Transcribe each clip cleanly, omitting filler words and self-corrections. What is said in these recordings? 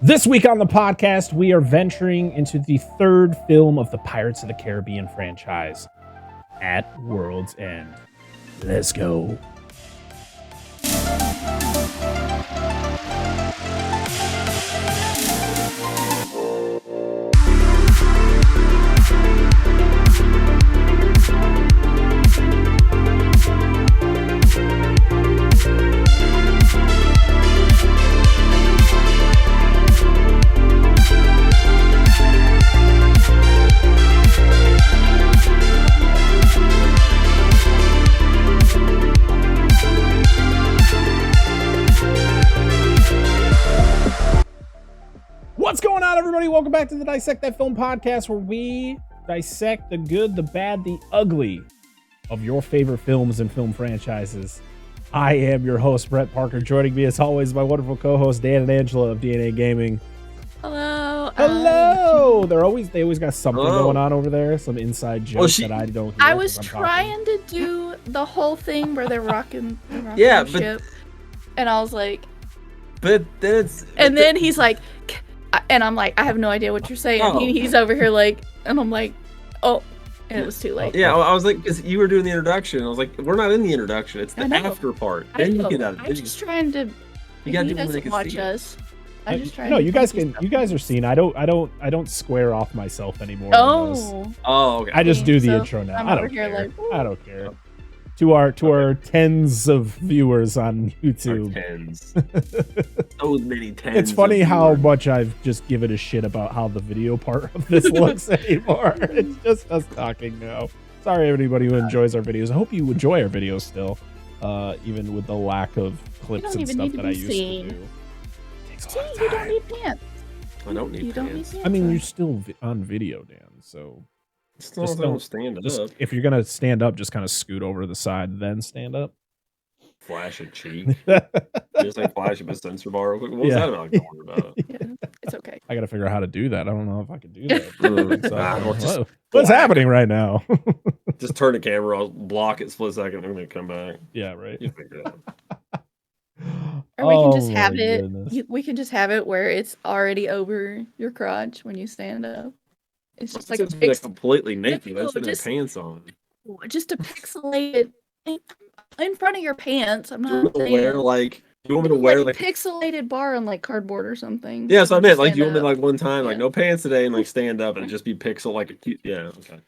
This week on the podcast, we are venturing into the third film of the Pirates of the Caribbean franchise, At World's End. Let's go. What's going on, everybody? Welcome back to the Dissect That Film podcast, where we dissect the good, the bad, the ugly of your favorite films and film franchises. I am your host, Brett Parker. Joining me, as always, my wonderful co-host, Dan and Angela of DNA Gaming. Hello. Hello. They always got something going on over there, some inside jokes that I don't hear. I was trying to do the whole thing where they're rocking the ship, and I was like, then he's like. And I'm like, I have no idea what you're saying. Oh. He's over here like, and I'm like, oh, and it was too late. Yeah, I was like, because you were doing the introduction. I was like, we're not in the introduction. It's the after part. Then you get out of it. I'm just trying to. You gotta do doesn't watch us. I just trying. No, you guys can. You guys are seen. I don't square off myself anymore. Oh, okay. I just do the intro now. I don't care. I don't care. To our tens of viewers on YouTube. Tens. So many tens. It's funny how much I've just given a shit about how the video part of this looks anymore. It's just us talking now. Sorry, everybody who enjoys our videos. I hope you enjoy our videos still, even with the lack of clips and stuff that I used to do. See, you don't need pants. I don't need pants. I mean, you're still on video, Dan, so... Just don't stand up. If you're gonna stand up, just kind of scoot over to the side, then stand up. Flash a cheek. Just like flash up a sensor bar real quick. What was that about? It's okay. I gotta figure out how to do that. I don't know if I can do that. What's happening right now? Just turn the camera, I'll block it split second, and then come back. Yeah, right. You figure it out. Or we can just have it. We can just have it where it's already over your crotch when you stand up. It's just like completely naked. That's with pants on. Just to pixelate it in front of your pants. I'm not saying you want me to wear like a pixelated bar on like cardboard or something. Yeah, so I meant like you want me like one time like no pants today and like stand up and just be pixel like a cute. Yeah, okay.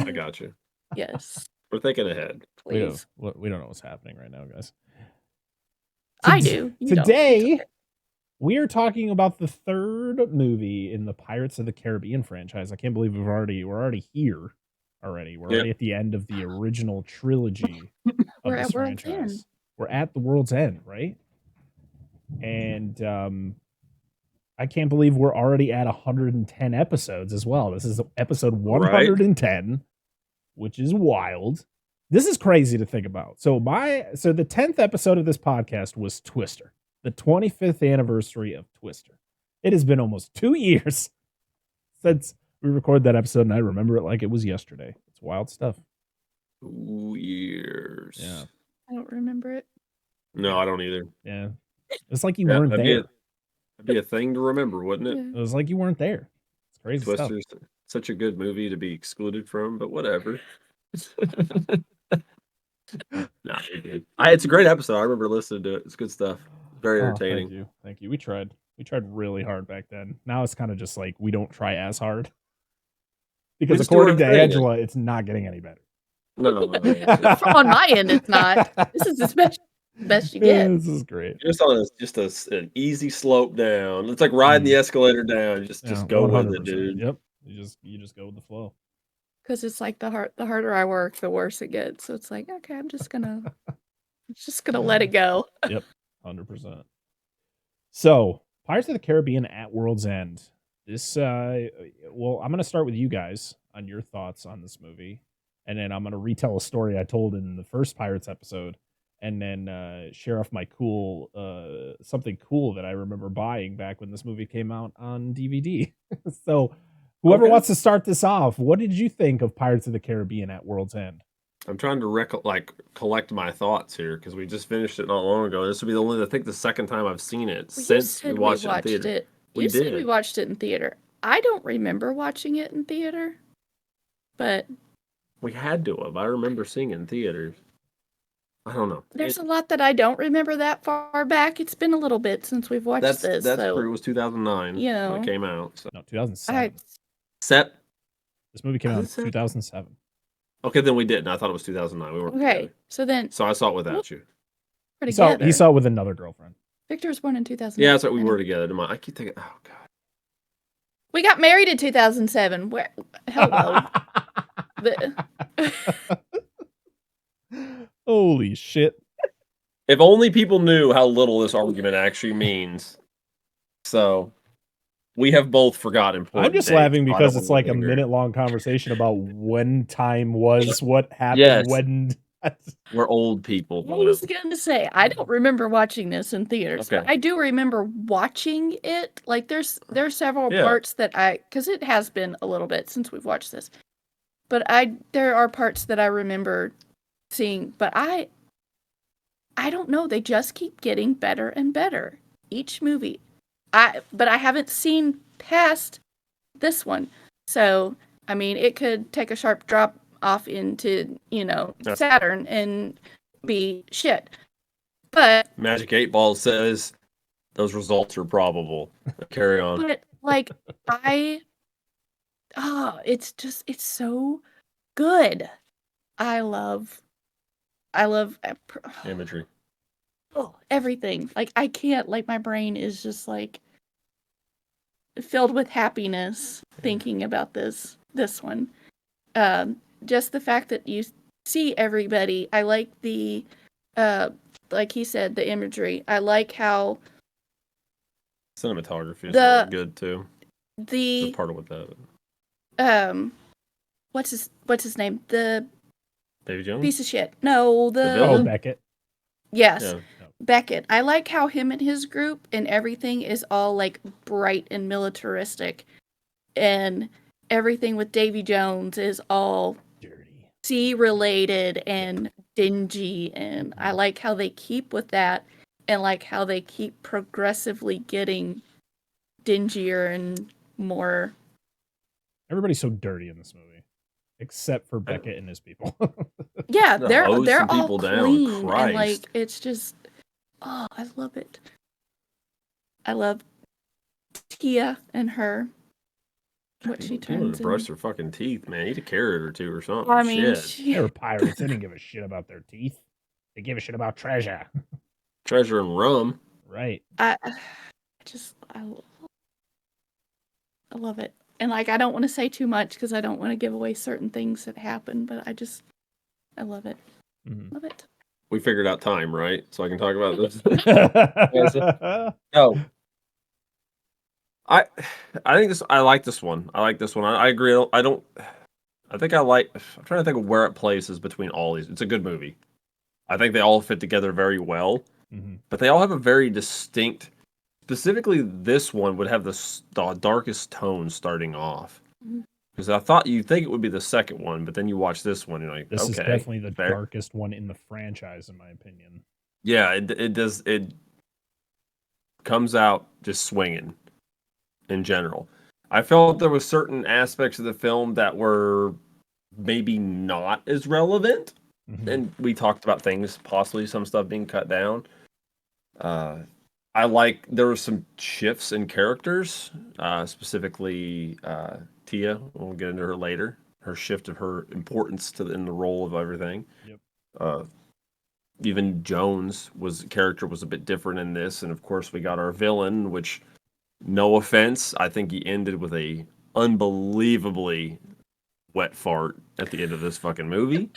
I got you. Yes. We're thinking ahead. Please. We don't know what's happening right now, guys. I do. Today. We are talking about the third movie in the Pirates of the Caribbean franchise. I can't believe we're already here already. We're already at the end of the original trilogy of this franchise. We're at the World's End, right? And I can't believe we're already at 110 episodes as well. This is episode 110, which is wild. This is crazy to think about. So the 10th episode of this podcast was Twister. The 25th anniversary of Twister. It has been almost 2 years since we recorded that episode, and I remember it like it was yesterday. It's wild stuff. 2 years. Yeah. I don't remember it. No, I don't either. Yeah. It's like you weren't there. That'd be a thing to remember, wouldn't it? Yeah. It was like you weren't there. It's crazy Twister's stuff. Such a good movie to be excluded from, but whatever. Nah, it's a great episode. I remember listening to it. It's good stuff. Very entertaining. Thank you. We tried really hard back then. Now it's kind of just like we don't try as hard. Because according to Angela, it's not getting any better. No. On my end, it's not. This is the best you get. Yeah, this is great. Just on an easy slope down. It's like riding the escalator down. Just go with it, dude. Yep. You just go with the flow. Because it's like the harder I work, the worse it gets. So it's like, okay, I'm just gonna let it go. Yep. 100%. So, Pirates of the Caribbean at World's End. This, I'm going to start with you guys on your thoughts on this movie, and then I'm going to retell a story I told in the first Pirates episode, and then share off my something cool that I remember buying back when this movie came out on DVD. So, whoever wants to start this off, what did you think of Pirates of the Caribbean at World's End? I'm trying to collect my thoughts here because we just finished it not long ago. This will be I think the second time I've seen it since we watched it in theater. You said we watched it in theater. I don't remember watching it in theater, but we had to have. I remember seeing it in theaters. I don't know. There's a lot that I don't remember that far back. It's been a little bit since we've watched this. That's true. It was 2009 you know, when it came out. So. No, 2007. This movie came out in 2007. Okay, then we didn't. I thought it was 2009. We were okay. Together. So I saw it without you. He saw it with another girlfriend. Victor was born in 2009. Yeah, that's right. We were together. I keep thinking, oh god. We got married in 2007. Where? Hello. Holy shit. If only people knew how little this argument actually means. So, we have both forgotten important I'm just laughing because it's like a minute-long conversation about when time was, what happened, when... We're old people. I was going to say, I don't remember watching this in theaters, but I do remember watching it. Like, there's several parts that because it has been a little bit since we've watched this, but there are parts that I remember seeing, but I don't know, they just keep getting better and better each movie. But I haven't seen past this one, so I mean, it could take a sharp drop off into Saturn and be shit. But Magic 8 Ball says those results are probable. Carry on. But like it's so good. I love imagery. Oh, everything. Like I can't, like my brain is just like filled with happiness thinking about this one. Just the fact that you see everybody. I like the like he said, the imagery. I like how cinematography is really good too. The part of what that. What's his name? The Davy Jones? Piece of shit. No, the Beckett. Yes. Yeah. Beckett. I like how him and his group and everything is all like bright and militaristic. And everything with Davy Jones is all dirty, sea related and dingy. And I like how they keep with that and like how they keep progressively getting dingier and more. Everybody's so dirty in this movie, except for Beckett and his people. Yeah, they're all clean and like it's just, oh, I love it. I love Tia and her. What she turns. Brush their fucking teeth, man. Eat a carrot or two or something. I mean, they were pirates. They didn't give a shit about their teeth. They gave a shit about treasure. Treasure and rum. Right. I love it. And like, I don't want to say too much because I don't want to give away certain things that happen, but I love it. Mm-hmm. Love it. We figured out time, right? So I can talk about this. No. I think this. I like this one. I agree. I'm trying to think of where it places between all these. It's a good movie. I think they all fit together very well, but they all have a very distinct. Specifically, this one would have the darkest tone starting off. Because I thought you'd think it would be the second one, but then you watch this one, and you're like, this is definitely the darkest one in the franchise, in my opinion. Yeah, it does. It comes out just swinging. In general, I felt there was certain aspects of the film that were maybe not as relevant, and we talked about things, possibly some stuff being cut down. I like there were some shifts in characters, specifically Tia. We'll get into her later. Her shift of her importance in the role of everything. Yep. Even Jones' character was a bit different in this, and of course we got our villain, which. No offense, I think he ended with a unbelievably wet fart at the end of this fucking movie.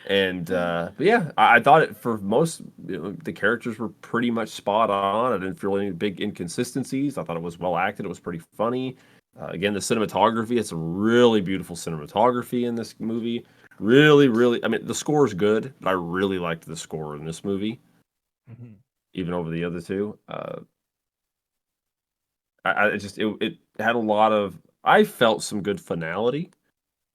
And but yeah, I thought it for most the characters were pretty much spot on. I didn't feel any big inconsistencies. I thought it was well acted. It was pretty funny. Again, the cinematography, it's a really beautiful cinematography in this movie. Really, really. I mean, the score is good, but I really liked the score in this movie, even over the other two. It had a lot of. I felt some good finality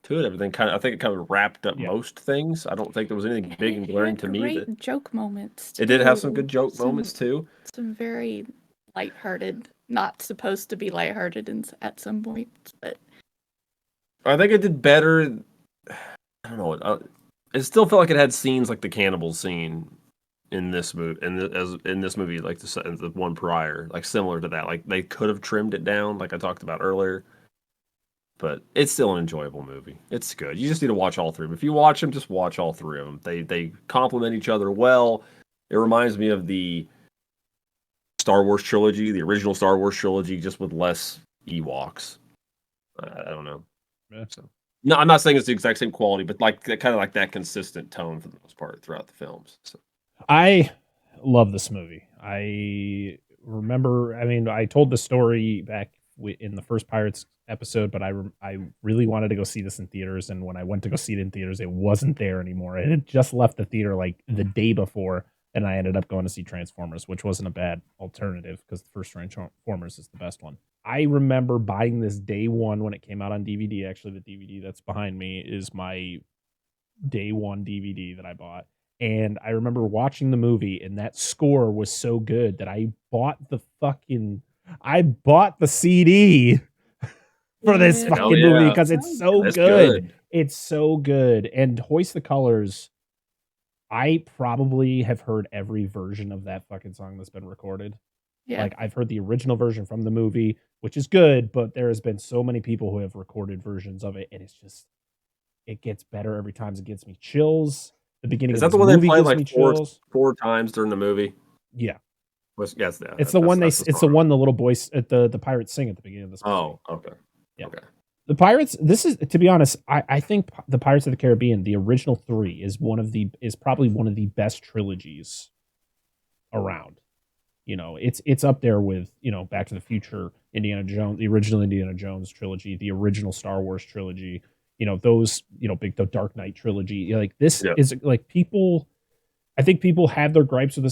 to it. Everything I think it kind of wrapped up most things. I don't think there was anything big and glaring to me. Great joke moments. It did have some good joke moments too. Some very lighthearted. not supposed to be lighthearted at some points, but I think it did better. I don't know. It still felt like it had scenes like the cannibal scene in this movie, in this movie, like the one prior, like similar to that. Like they could have trimmed it down, like I talked about earlier. But it's still an enjoyable movie. It's good. You just need to watch all three of them. If you watch them, just watch all three of them. They complement each other well. It reminds me of the Star Wars trilogy, the original Star Wars trilogy, just with less Ewoks. I don't know. Yeah. So, no, I'm not saying it's the exact same quality, but like kind of like that consistent tone for the most part throughout the films. So. I love this movie. I remember. I mean, I told the story back in the first Pirates episode, but I really wanted to go see this in theaters, and when I went to go see it in theaters, it wasn't there anymore. It had just left the theater like the day before, and I ended up going to see Transformers, which wasn't a bad alternative because the first Transformers is the best one. I remember buying this day one when it came out on DVD. Actually, the DVD that's behind me is my day one DVD that I bought. And I remember watching the movie, and that score was so good that I bought the CD for this fucking movie because it's so good. It's so good. And Hoist the Colors, I probably have heard every version of that fucking song that's been recorded. Yeah. Like I've heard the original version from the movie, which is good, but there has been so many people who have recorded versions of it, and it's just, it gets better every time. It gives me chills. The beginning is that the one they played like four times during the movie? Yeah. Yes, it's the one the little boys at the pirates sing at the beginning of this movie. Oh, okay. Yeah. Okay. The Pirates, this is, to be honest, I think the Pirates of the Caribbean, the original three, is probably one of the best trilogies around. You know, it's up there with, you know, Back to the Future, Indiana Jones, the original Indiana Jones trilogy, the original Star Wars trilogy, you know, those, you know, the Dark Knight trilogy. Like this is like I think people have their gripes with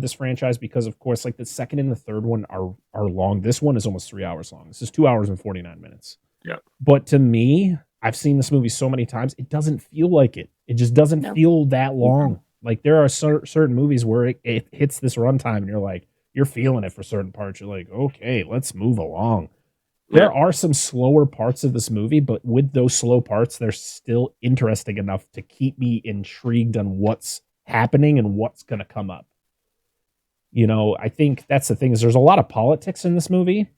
this franchise because, of course, like the second and the third one are long. This one is almost 3 hours long. This is 2 hours and 49 minutes. Yeah. But to me, I've seen this movie so many times, it doesn't feel like it. It just doesn't feel that long. Mm-hmm. Like there are certain movies where it hits this runtime and you're feeling it for certain parts. You're like, okay, let's move along. There are some slower parts of this movie, but with those slow parts, they're still interesting enough to keep me intrigued on what's happening and what's going to come up. You know, I think that's the thing is there's a lot of politics in this movie.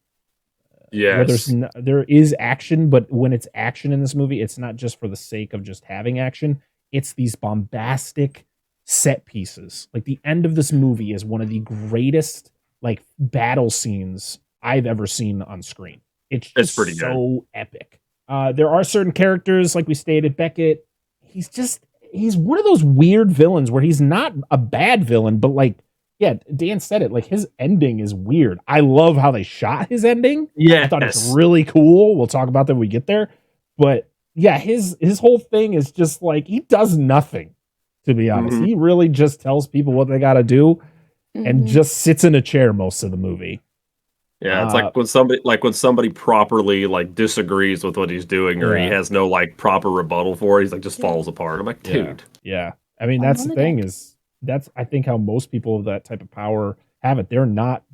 Yes. There is action, but when it's action in this movie, it's not just for the sake of just having action. It's these bombastic set pieces. Like the end of this movie is one of the greatest like battle scenes I've ever seen on screen. It's pretty so epic. There are certain characters, like we stated, Beckett. He's one of those weird villains where he's not a bad villain, but like, yeah, Dan said it. Like his ending is weird. I love how they shot his ending. Yeah, I thought it's really cool. We'll talk about that when we get there. But yeah, his whole thing is just like he does nothing. To be honest, he really just tells people what they got to do, and just sits in a chair most of the movie. Yeah, it's like when somebody properly like disagrees with what he's doing, or he has no like proper rebuttal for it. He's like just falls apart. I'm like, dude. Yeah. I mean, that's the thing is that's I think how most people of that type of power have it. They're not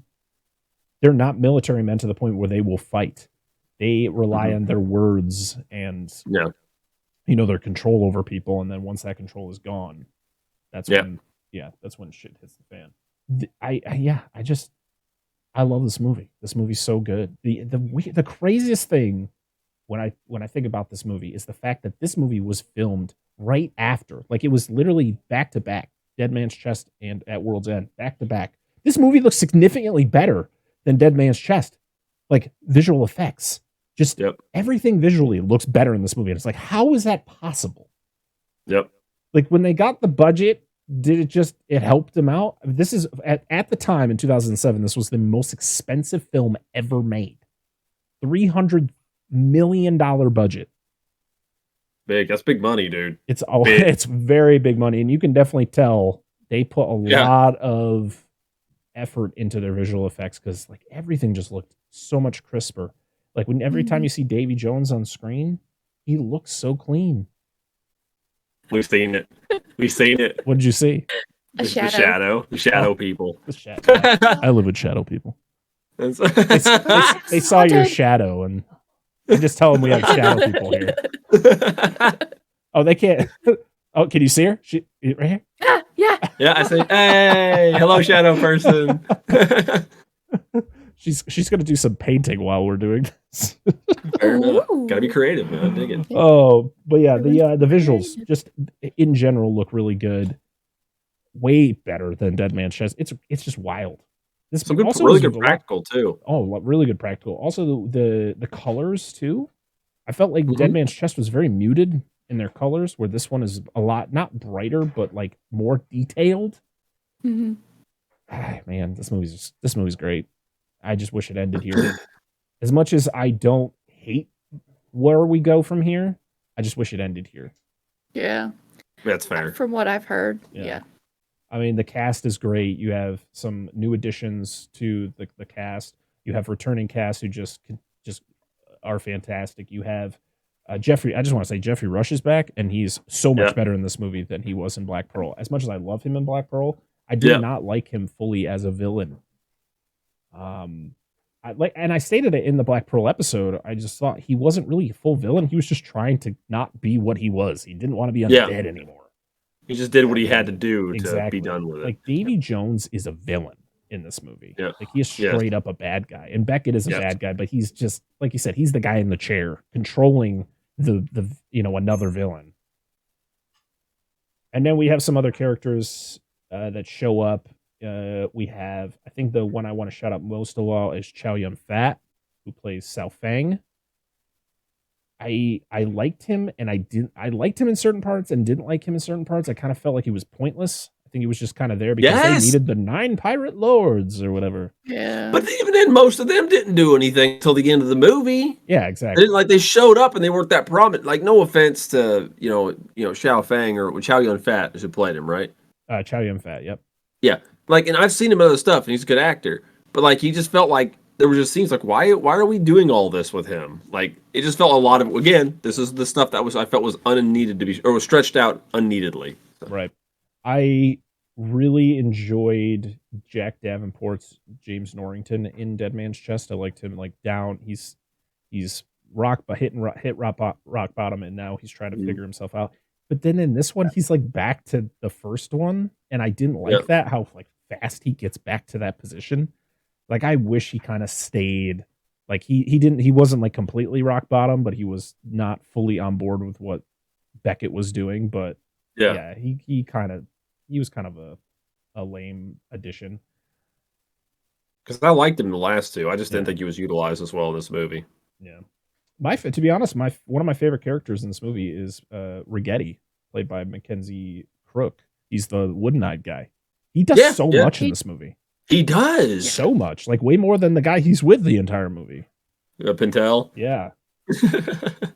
military men to the point where they will fight. They rely on their words and you know, their control over people. And then once that control is gone, that's when shit hits the fan. I love this movie. This movie's so good. The craziest thing when I think about this movie is the fact that this movie was filmed right after, like it was literally back to back, Dead Man's Chest and At World's End, back to back. This movie looks significantly better than Dead Man's Chest. Like visual effects, just everything visually looks better in this movie. And it's like, how is that possible? Yep. Like when they got the budget, it helped them out? This is at the time in 2007, this was the most expensive film ever made. $300 million budget. Big. That's big money, dude. It's very big money. And you can definitely tell they put a lot of effort into their visual effects because like everything just looked so much crisper. Like when every time you see Davy Jones on screen, he looks so clean. We've seen it. What did you see? The shadow. The shadow people. The shadow. I live with shadow people. They saw your shadow, and just tell them we have shadow people here. Oh, they can't. Oh, can you see her? She right here? Yeah. I say, hey, hello, shadow person. She's gonna do some painting while we're doing this. Fair enough. Gotta be creative, man. I dig it. Oh, but yeah, the visuals just in general look really good. Way better than Dead Man's Chest. It's just wild. This Some good, also really good practical too. Oh, really good practical. Also the colors too. I felt like Dead Man's Chest was very muted in their colors, where this one is a lot not brighter, but like more detailed. Mm-hmm. Man, this movie's great. I just wish it ended here. As much as I don't hate where we go from here, I just wish it ended here. Yeah. That's fair. From what I've heard. Yeah. I mean, the cast is great. You have some new additions to the cast. You have returning cast who just are fantastic. You have Jeffrey. I just want to say Jeffrey Rush is back, and he's so much better in this movie than he was in Black Pearl. As much as I love him in Black Pearl, I did not like him fully as a villain. I stated it in the Black Pearl episode. I just thought he wasn't really a full villain. He was just trying to not be what he was. He didn't want to be undead anymore. He just did what he had to do to be done with it. Like Davy Jones is a villain in this movie. Yeah. Like he is straight up a bad guy. And Beckett is a bad guy, but he's just like you said, he's the guy in the chair controlling the another villain. And then we have some other characters that show up. We have, I think the one I want to shout out most of all is Chow Yun-fat, who plays Sao Fang. I liked him, and I liked him in certain parts and didn't like him in certain parts. I kind of felt like he was pointless. I think he was just kind of there because they needed the 9 pirate lords or whatever. Yeah. But even then, most of them didn't do anything until the end of the movie. Yeah, exactly. They showed up and they weren't that prominent. Like, no offense to Xiao Fang or Chow Yun-fat who played him, right? Chow Yun-fat, yep. Yeah, like, and I've seen him in other stuff, and he's a good actor. But like, he just felt like there were just scenes like, why are we doing all this with him? Like, it just felt a lot of, again, this is the stuff that I felt was unneeded to be, or was stretched out unneededly. So. Right. I really enjoyed Jack Davenport's James Norrington in Dead Man's Chest. I liked him like down. He's hit rock bottom, and now he's trying to figure himself out. But then in this one, he's like back to the first one, and I didn't like that how like fast he gets back to that position. Like, I wish he kind of stayed. Like, he wasn't like completely rock bottom, but he was not fully on board with what Beckett was doing. But he was kind of a lame addition. Because I liked him in the last two. I just didn't think he was utilized as well in this movie. Yeah. To be honest, one of my favorite characters in this movie is Rigetti, played by Mackenzie Crook. He's the wooden-eyed guy. He does so much in this movie. He does so much, like way more than the guy he's with the entire movie. Pintel. Yeah. Stellan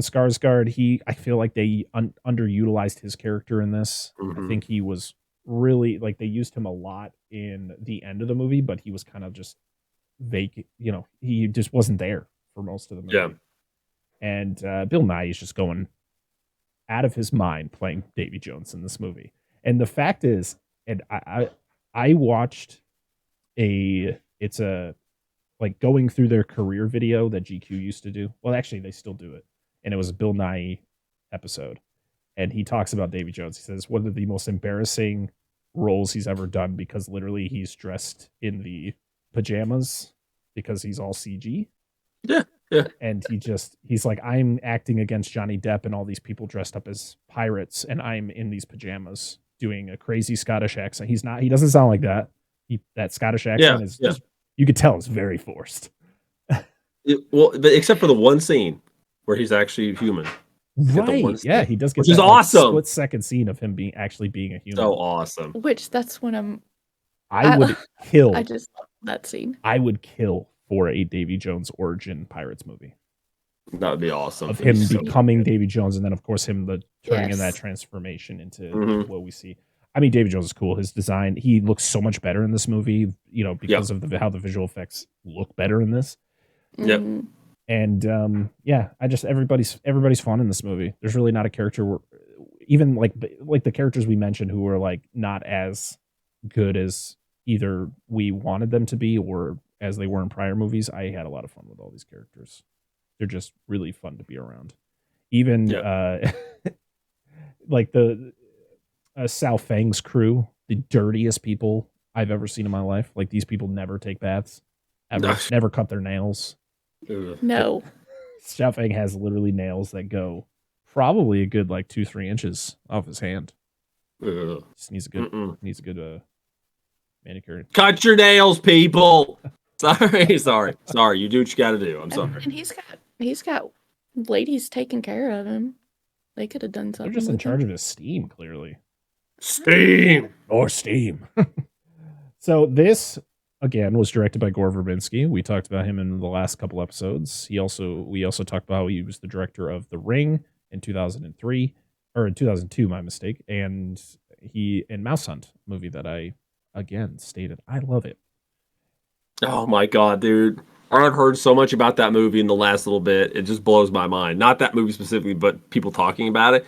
Skarsgård. I feel like they underutilized his character in this. I think he was really like they used him a lot in the end of the movie, but he was kind of just vague. He just wasn't there for most of the movie. Yeah. And Bill Nighy is just going out of his mind playing Davy Jones in this movie. And the fact is, and I watched it's a like going through their career video that GQ used to do. Well, actually, they still do it. And it was a Bill Nighy episode. And he talks about Davy Jones. He says one of the most embarrassing roles he's ever done because literally he's dressed in the pajamas because he's all CG. Yeah. And he's like, I'm acting against Johnny Depp and all these people dressed up as pirates, and I'm in these pajamas doing a crazy Scottish accent. He doesn't sound like that. That Scottish accent is just, you could tell it's very forced. But except for the one scene where he's actually human. Right. Yeah, he does get which is awesome. Split-second scene of him actually being a human. So awesome. Which that's when I would kill. I just love that scene. I would kill for a Davy Jones origin Pirates movie. That would be awesome. Of him becoming Davy Jones, and then of course him turning in that transformation into what we see. I mean, Davy Jones is cool. His design, he looks so much better in this movie, because of how the visual effects look better in this. Yep. And everybody's fun in this movie. There's really not a character even like the characters we mentioned who were like not as good as either we wanted them to be or as they were in prior movies. I had a lot of fun with all these characters. They're just really fun to be around. Even like the Sao Fang's crew, the dirtiest people I've ever seen in my life. Like these people never take baths, ever, never cut their nails. No. Sao Fang has literally nails that go probably a good like 2-3 inches off his hand. Just needs a good manicure. Cut your nails, people. sorry. You do what you got to do. I'm sorry. And he's got ladies taking care of him. They could have done something. They're just in charge of his steam, clearly. Steam or steam. So this again was directed by Gore Verbinski. We talked about him in the last couple episodes. We also talked about how he was the director of The Ring in 2003 or in 2002, my mistake, and he in Mouse Hunt movie that I again stated I love it. Oh my god, dude. I've heard so much about that movie in the last little bit. It just blows my mind. Not that movie specifically, but people talking about it.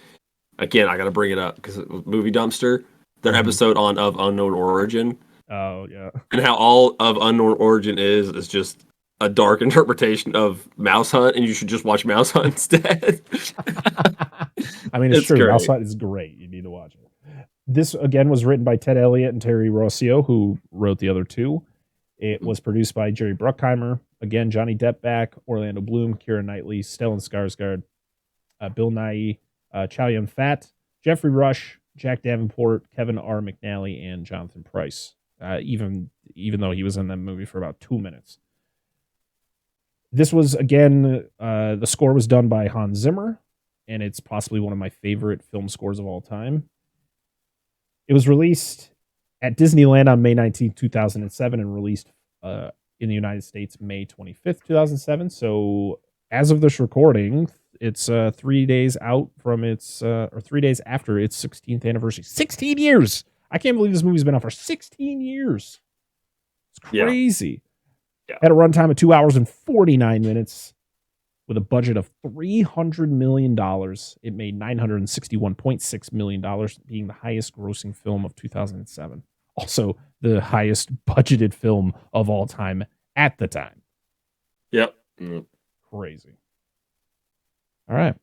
Again, I got to bring it up because Movie Dumpster, their episode on Of Unknown Origin. Oh, yeah. And how all of Unknown Origin is just a dark interpretation of Mouse Hunt, and you should just watch Mouse Hunt instead. I mean, it's true. Great. Mouse Hunt is great. You need to watch it. This, again, was written by Ted Elliott and Terry Rossio, who wrote the other two. It was produced by Jerry Bruckheimer. Again, Johnny Depp back, Orlando Bloom, Keira Knightley, Stellan Skarsgård, Bill Nighy, Chow Yun-fat, Jeffrey Rush, Jack Davenport, Kevin R. McNally, and Jonathan Pryce. Even though he was in that movie for about 2 minutes. This was, again, the score was done by Hans Zimmer, and it's possibly one of my favorite film scores of all time. It was released at Disneyland on May 19, 2007, and released in the United States May 25th, 2007. So as of this recording, it's 3 days out from its, or 3 days after its 16th anniversary. 16 years! I can't believe this movie's been out for 16 years. It's crazy. Yeah. Had a runtime of 2 hours and 49 minutes with a budget of $300 million. It made $961.6 million, being the highest grossing film of 2007. Also, the highest budgeted film of all time at the time. Yep. Crazy. All right.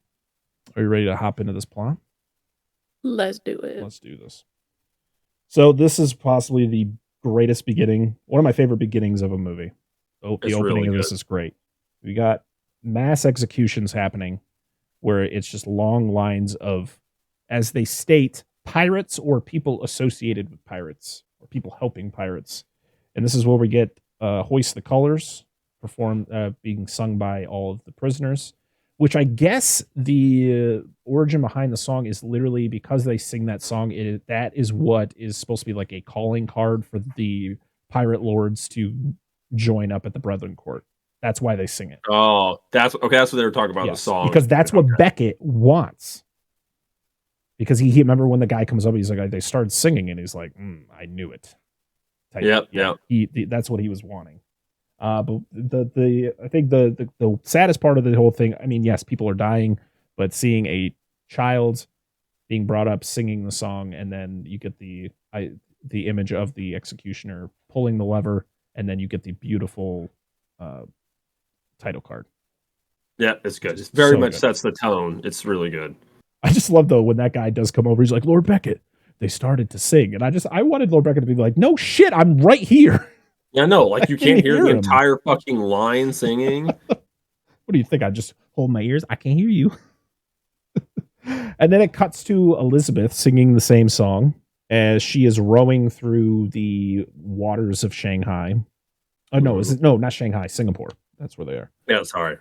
Are you ready to hop into this plot? Let's do it. Let's do this. So this is possibly the greatest beginning, one of my favorite beginnings of a movie. The opening really of this is great. We got mass executions happening where it's just long lines of, as they state, pirates or people associated with pirates or people helping pirates. And this is where we get Hoist the Colors being sung by all of the prisoners, which I guess the origin behind the song is literally because they sing that song. That is what is supposed to be like a calling card for the pirate lords to join up at the Brethren Court. That's why they sing it. Oh, that's okay. That's what they were talking about. Yes, the song, because that's what Beckett wants. Because he remember when the guy comes up, he's like, they started singing, and he's like, I knew it. Yep. That's what he was wanting. But I think the saddest part of the whole thing, I mean, yes, people are dying, but seeing a child being brought up singing the song, and then you get the image of the executioner pulling the lever, and then you get the beautiful title card. Yeah, it's good. It very much sets the tone. It's really good. I just love though when that guy does come over, he's like, Lord Beckett, they started to sing, and I wanted Lord Beckett to be like, no shit, I'm right here. Yeah, no, like you can't hear the entire fucking line singing. What do you think? I just hold my ears? I can't hear you. And then it cuts to Elizabeth singing the same song as she is rowing through the waters of Shanghai. Oh, no, not Shanghai, Singapore. That's where they are. Yeah, sorry.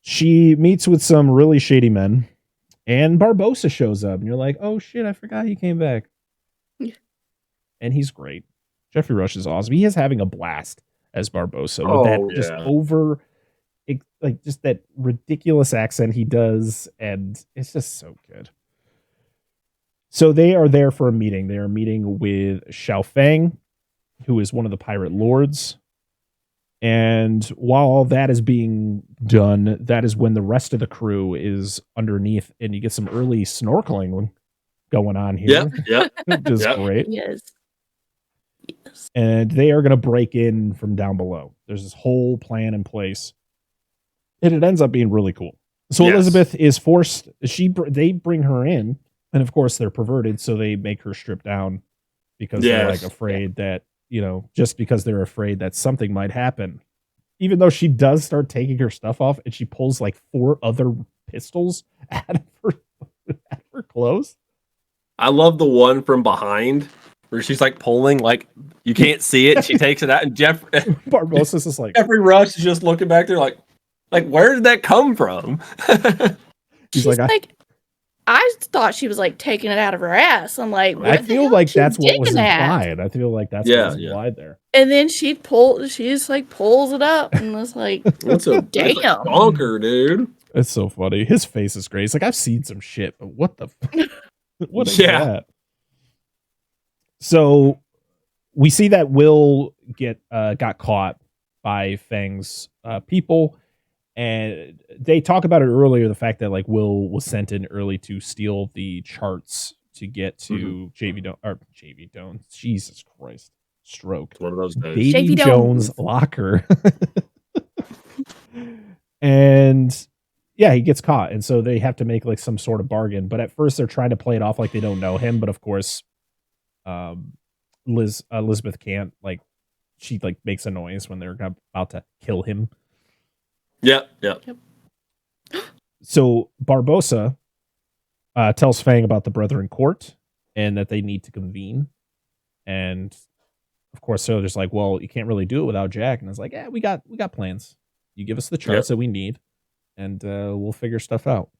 She meets with some really shady men, and Barbossa shows up, and you're like, oh shit, I forgot he came back. Yeah. And he's great. Jeffrey Rush is awesome. He is having a blast as Barbossa with just just that ridiculous accent he does, and it's just so good. So they are there for a meeting. They are meeting with Xiao Fang, who is one of the pirate lords. And while all that is being done, that is when the rest of the crew is underneath, and you get some early snorkeling going on here. Yeah. Which is great. Yes. Yes. And they are going to break in from down below. There's this whole plan in place. And it ends up being really cool. So yes. Elizabeth is forced. They bring her in. And of course, they're perverted. So they make her strip down because they're like afraid that, just because they're afraid that something might happen. Even though she does start taking her stuff off and she pulls like 4 other pistols out of her clothes. I love the one from behind where she's like pulling, like you can't see it. And she takes it out, and Barbossa's is like Jeffrey Rush is just looking back there, like where did that come from? She's like, I thought she was like taking it out of her ass. I'm like, I feel like that's what was implied. I feel like that's what was implied there. And then she just like pulls it up and was like, that's a bonker, dude. It's so funny. His face is great. It's like, I've seen some shit, but what the what is that? So we see that Will got caught by Fang's people, and they talk about it earlier, the fact that like Will was sent in early to steal the charts to get to Davy Jones. Jesus Christ. Stroke. One of those days. Davy Jones' locker. And yeah, he gets caught, and so they have to make like some sort of bargain. But at first, they're trying to play it off like they don't know him. But of course, Elizabeth can't. Like, she like makes a noise when they're about to kill him. Yep. So Barbossa tells Fang about the Brethren Court and that they need to convene. And of course, so they're just like, well, you can't really do it without Jack. And it's like, yeah, we got plans. You give us the charts that we need, and we'll figure stuff out.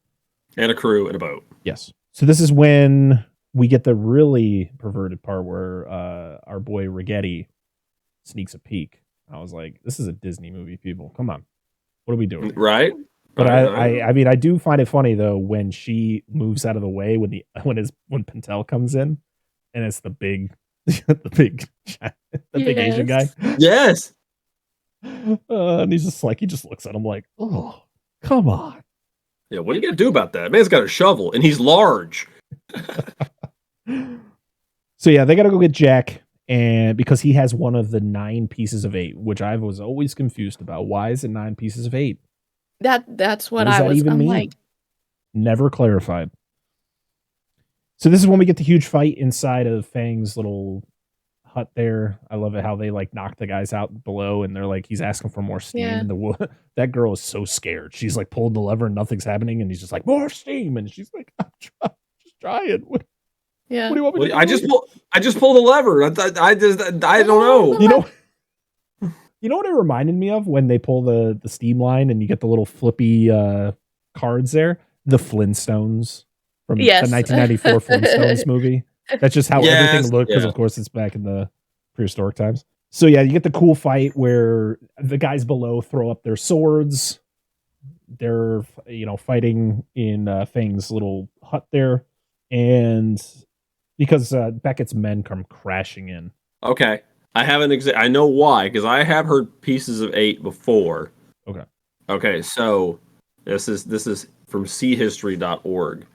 And a crew and a boat. Yes. So this is when we get the really perverted part where our boy Rigetti sneaks a peek. I was like, this is a Disney movie, people. Come on. What are we doing? Right. But I mean, I do find it funny though when she moves out of the way when Pentel comes in, and it's the big big Asian guy. Yes. And he just looks at him like, oh, come on. Yeah, what are you gonna do about that? Man's got a shovel and he's large. So yeah, they gotta go get Jack, and because he has one of the 9 pieces of 8, which I was always confused about. Why is it 9 pieces of 8? That's what I was. I'm like, never clarified. So this is when we get the huge fight inside of Fang's little hut there. I love it how they like knock the guys out below, and they're like, he's asking for more steam. Yeah. And that girl is so scared. She's like pulling the lever and nothing's happening, and he's just like, more steam, and she's like, I'm just trying. What do you want me to do? I just pulled the lever. I don't know. You know what it reminded me of when they pull the steam line and you get the little flippy cards there? The Flintstones from the 1994 Flintstones movie. That's just how everything looked, because of course it's back in the prehistoric times. So yeah, you get the cool fight where the guys below throw up their swords. They're fighting in Fang's little hut there, and because Beckett's men come crashing in. Okay, I have I know why, because I have heard pieces of 8 before. Okay, so this is from chistory.org.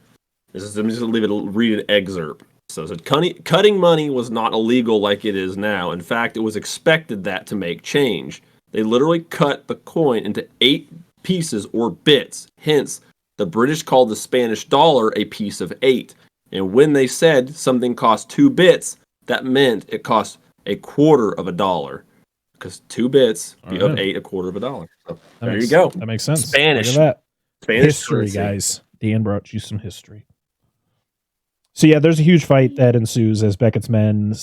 I'm just gonna read an excerpt. So cutting money was not illegal like it is now. In fact, it was expected that to make change. They literally cut the coin into 8 pieces or bits. Hence, the British called the Spanish dollar a piece of 8. And when they said something cost 2 bits, that meant it cost a quarter of a dollar. Because 2 bits of 8, a quarter of a dollar. So there you go. That makes sense. Spanish. Look at that. Spanish history, currency. Guys. Dan brought you some history. So yeah, there's a huge fight that ensues as Beckett's men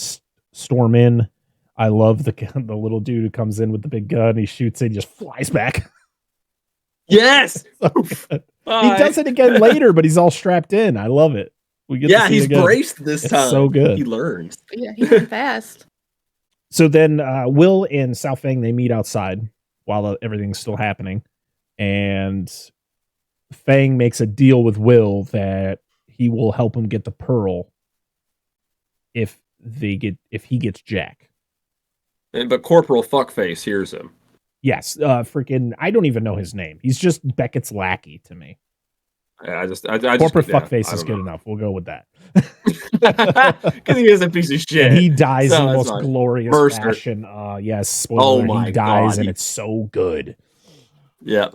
storm in. I love the little dude who comes in with the big gun. He shoots it, just flies back. Yes. He does it again later, but he's all strapped in. I love it. We get to see he's it again. braced this time. So good. He learns. Yeah, he went fast. So then Will and South Fang, they meet outside while everything's still happening, and Fang makes a deal with Will that he will help him get the pearl if he gets Jack. But Corporal Fuckface hears him. Yes, freaking! I don't even know his name. He's just Beckett's lackey to me. I corporate fuckface is good enough. We'll go with that. Because he is a piece of shit. And he dies in the most glorious fashion. Yes, spoiler, he dies, and it's so good. Yeah.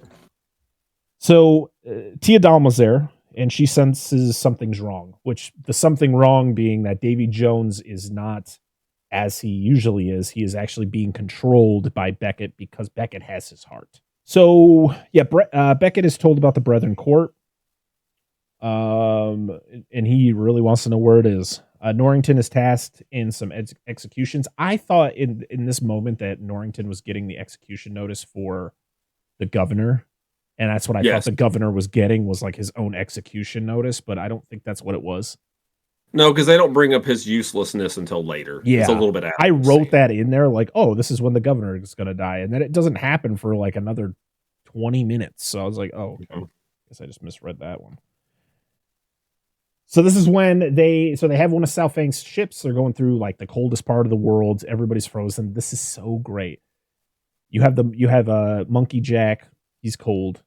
So Tia Dalma's there, and she senses something's wrong, which the something wrong being that Davy Jones is not as he usually is. He is actually being controlled by Beckett because Beckett has his heart. So, yeah, Beckett is told about the Brethren Court. And he really wants to know where it is. Norrington is tasked in some executions. I thought in this moment that Norrington was getting the execution notice for the governor. And that's what I thought the governor was getting, was like his own execution notice, but I don't think that's what it was. No, because they don't bring up his uselessness until later. Yeah. It's a little bit after. I wrote that in there like, oh, this is when the governor is going to die. And then it doesn't happen for like another 20 minutes. So I was like, oh, okay. I guess I just misread that one. So this is when they have one of South Fang's ships. They're going through like the coldest part of the world. Everybody's frozen. This is so great. You have Monkey Jack. He's cold.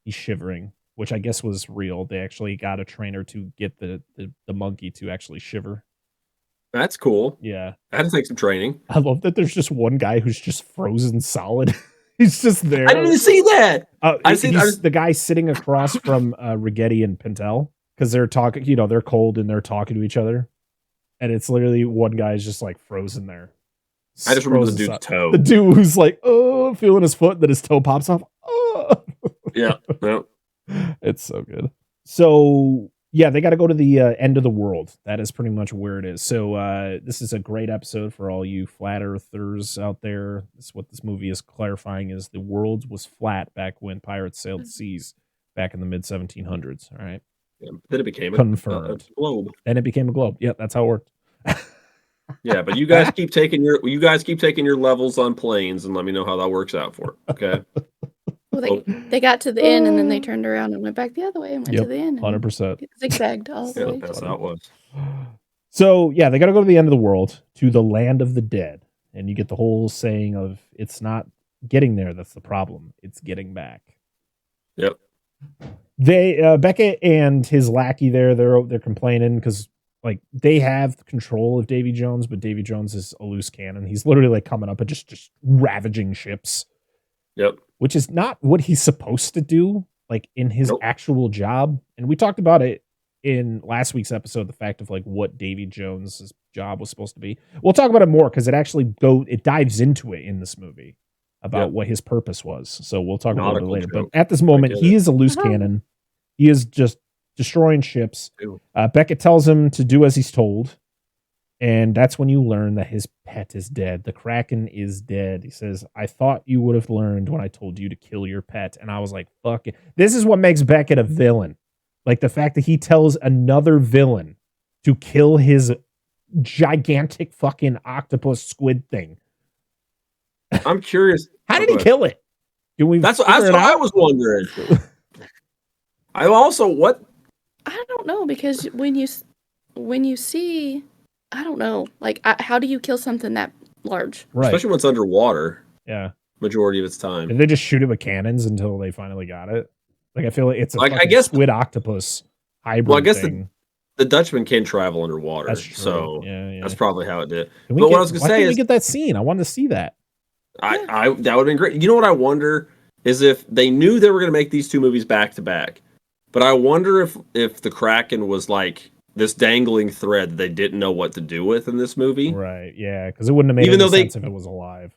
He's shivering, which I guess was real. They actually got a trainer to get the monkey to actually shiver. That's cool. Yeah. I had to take some training. I love that there's just one guy who's just frozen solid. He's just there. I didn't see that. He's the guy sitting across from Rigetti and Pintel, because they're talking, they're cold and they're talking to each other. And it's literally one guy's just like frozen there. I just remember the dude's toe. The dude who's like, oh, feeling his foot, and then his toe pops off. Oh. Yeah. It's so good. So, yeah, they got to go to the end of the world. That is pretty much where it is. So, this is a great episode for all you flat earthers out there. This is what this movie is clarifying, is the world was flat back when pirates sailed the seas back in the mid 1700s. All right. Yeah, then it became confirmed a globe. Then it became a globe. Yeah, that's how it worked. Yeah, but you guys keep taking your levels on planes and let me know how that works out for it. Okay. Well, they got to the end and then they turned around and went back the other way and went to the end. 100%. Zigzagged all the way. That's how it was. So, yeah, they got to go to the end of the world, to the land of the dead. And you get the whole saying of, it's not getting there that's the problem. It's getting back. Yep. They Beckett and his lackey there, they're complaining because like they have control of Davy Jones, but Davy Jones is a loose cannon. He's literally like coming up and just ravaging ships. Yep. Which is not what he's supposed to do, like in his actual job. And we talked about it in last week's episode, the fact of like what Davy Jones's job was supposed to be. We'll talk about it more because it dives into it in this movie about what his purpose was. So we'll talk about it later. But at this moment, he is a loose cannon. He is just destroying ships. Beckett tells him to do as he's told. And that's when you learn that his pet is dead. The Kraken is dead. He says, I thought you would have learned when I told you to kill your pet. And I was like, fuck it. This is what makes Beckett a villain. Like the fact that he tells another villain to kill his gigantic fucking octopus squid thing. I'm curious. How did he kill it? That's what I was wondering. I don't know, because when you see, I don't know, like how do you kill something that large? Right. Especially when it's underwater. Yeah. Majority of its time. Did they just shoot it with cannons until they finally got it? Like I feel like it's a squid octopus hybrid. Well, I guess thing. The Dutchman can travel underwater. That's true. So that's probably how it did. But what I was gonna say is, we get that scene. I wanted to see that. That would have been great. You know what I wonder is if they knew they were going to make these two movies back to back, but I wonder if the Kraken was like this dangling thread that they didn't know what to do with in this movie. Right. Yeah. Because it wouldn't have made any sense if it was alive.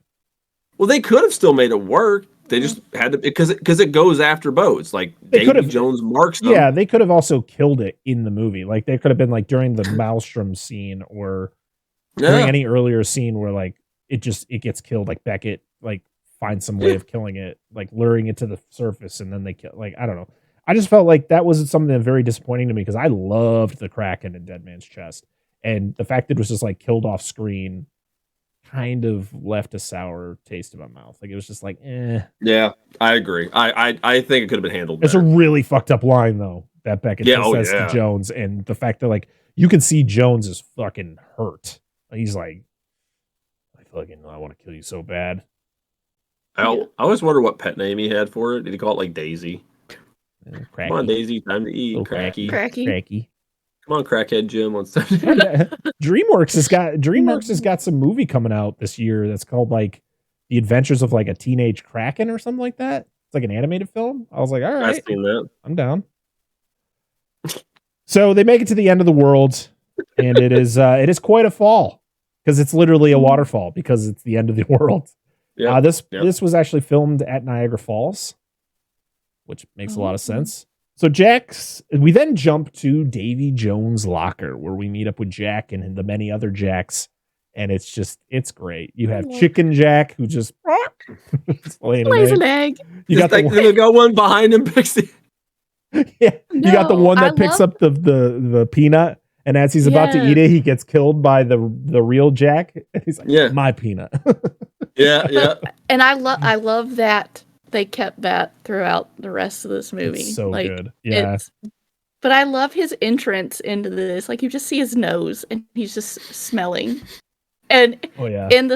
Well, they could have still made it work. They just had to, because it goes after boats. Like Davy Jones marks them. Yeah, they could have also killed it in the movie. Like they could have been like during the Maelstrom scene or during any earlier scene where like it gets killed. Like Beckett like finds some way of killing it, like luring it to the surface, and then they kill. Like I don't know. I just felt like that was something very disappointing to me because I loved the Kraken in Dead Man's Chest, and the fact that it was just like killed off screen kind of left a sour taste in my mouth. Like it was just like, eh. Yeah, I agree. I think it could have been handled better. It's a really fucked up line though that Beckett says to Jones, and the fact that like you can see Jones is fucking hurt. He's like, I want to kill you so bad. I always wonder what pet name he had for it. Did he call it like Daisy? Come on, Daisy, time to eat. Cracky. Come on, crackhead Jim. DreamWorks has got some movie coming out this year that's called like The Adventures of like a Teenage Kraken or something like that. It's like an animated film. I was like, all right, I've seen that. I'm down. So they make it to the end of the world, and it is quite a fall because it's literally a waterfall because it's the end of the world. Yeah. This was actually filmed at Niagara Falls, which makes a lot of sense. So we then jump to Davy Jones' locker where we meet up with Jack and the many other Jacks. And it's great. You have Chicken Jack who just lays an egg. You got the one behind him picks it. Yeah. You got the one that picks up the peanut. And as he's about to eat it, he gets killed by the real Jack. And he's like, my peanut. Yeah. And I love that they kept that throughout the rest of this movie. It's so good. Yeah. But I love his entrance into this. Like you just see his nose and he's just smelling. And in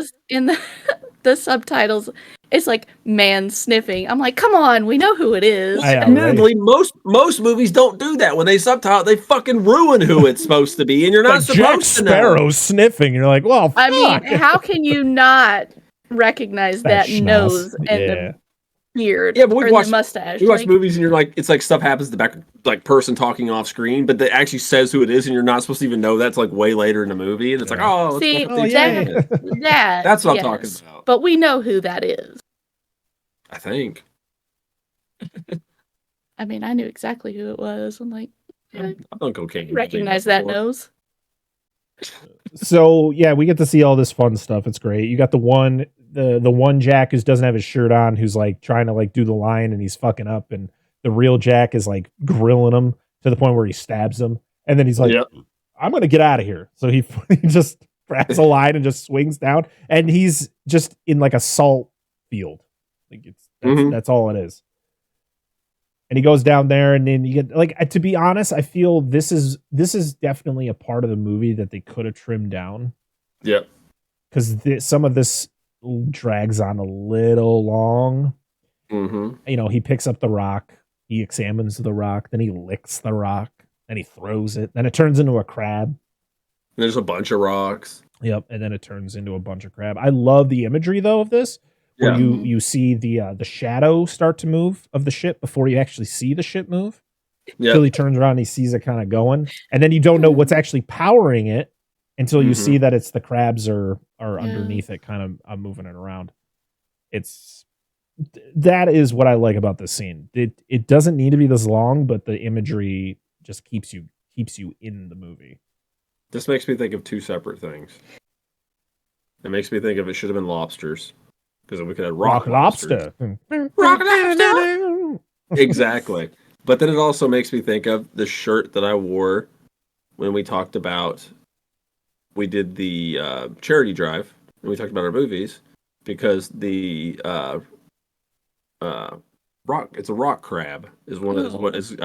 the subtitles, it's like man sniffing. I'm like, come on, we know who it is. Admittedly, most movies don't do that. When they subtitle, they fucking ruin who it's supposed to be, and you're not supposed Jack to know. Sparrow sniffing. You're like, well, fuck. I mean, how can you not recognize that nose and the beard or the mustache? We watch movies and you're like, it's like stuff happens to the back, like person talking off screen, but that actually says who it is, and you're not supposed to even know that's like way later in the movie, and it's like, see, that's what I'm talking about. But we know who that is. I think. I mean, I knew exactly who it was. I'm like, I don't recognize that nose. So yeah, we get to see all this fun stuff. It's great. You got the one Jack who doesn't have his shirt on, who's like trying to like do the line and he's fucking up, and the real Jack is like grilling him to the point where he stabs him, and then he's like, I'm gonna get out of here. So he just grabs a line and just swings down, and he's just in like a salt field. Like that's all it is. And he goes down there, and then you get like, to be honest, I feel this is definitely a part of the movie that they could have trimmed down. Yeah. Because some of this drags on a little long. Mm-hmm. You know, he picks up the rock, he examines the rock, then he licks the rock, then he throws it, then it turns into a crab. There's a bunch of rocks. Yep, and then it turns into a bunch of crab. I love the imagery though of this. Where you see the shadow start to move of the ship before you actually see the ship move. Until he turns around and he sees it kind of going. And then you don't know what's actually powering it until you see that it's the crabs are underneath it, kind of moving it around. That is what I like about this scene. It doesn't need to be this long, but the imagery just keeps you in the movie. This makes me think of two separate things. It makes me think of it should have been lobsters. Because we could have rock lobster. Rock lobster! Exactly. But then it also makes me think of the shirt that I wore when we talked about, we did the charity drive, and we talked about our movies, because the rock, it's a rock crab, is one of what is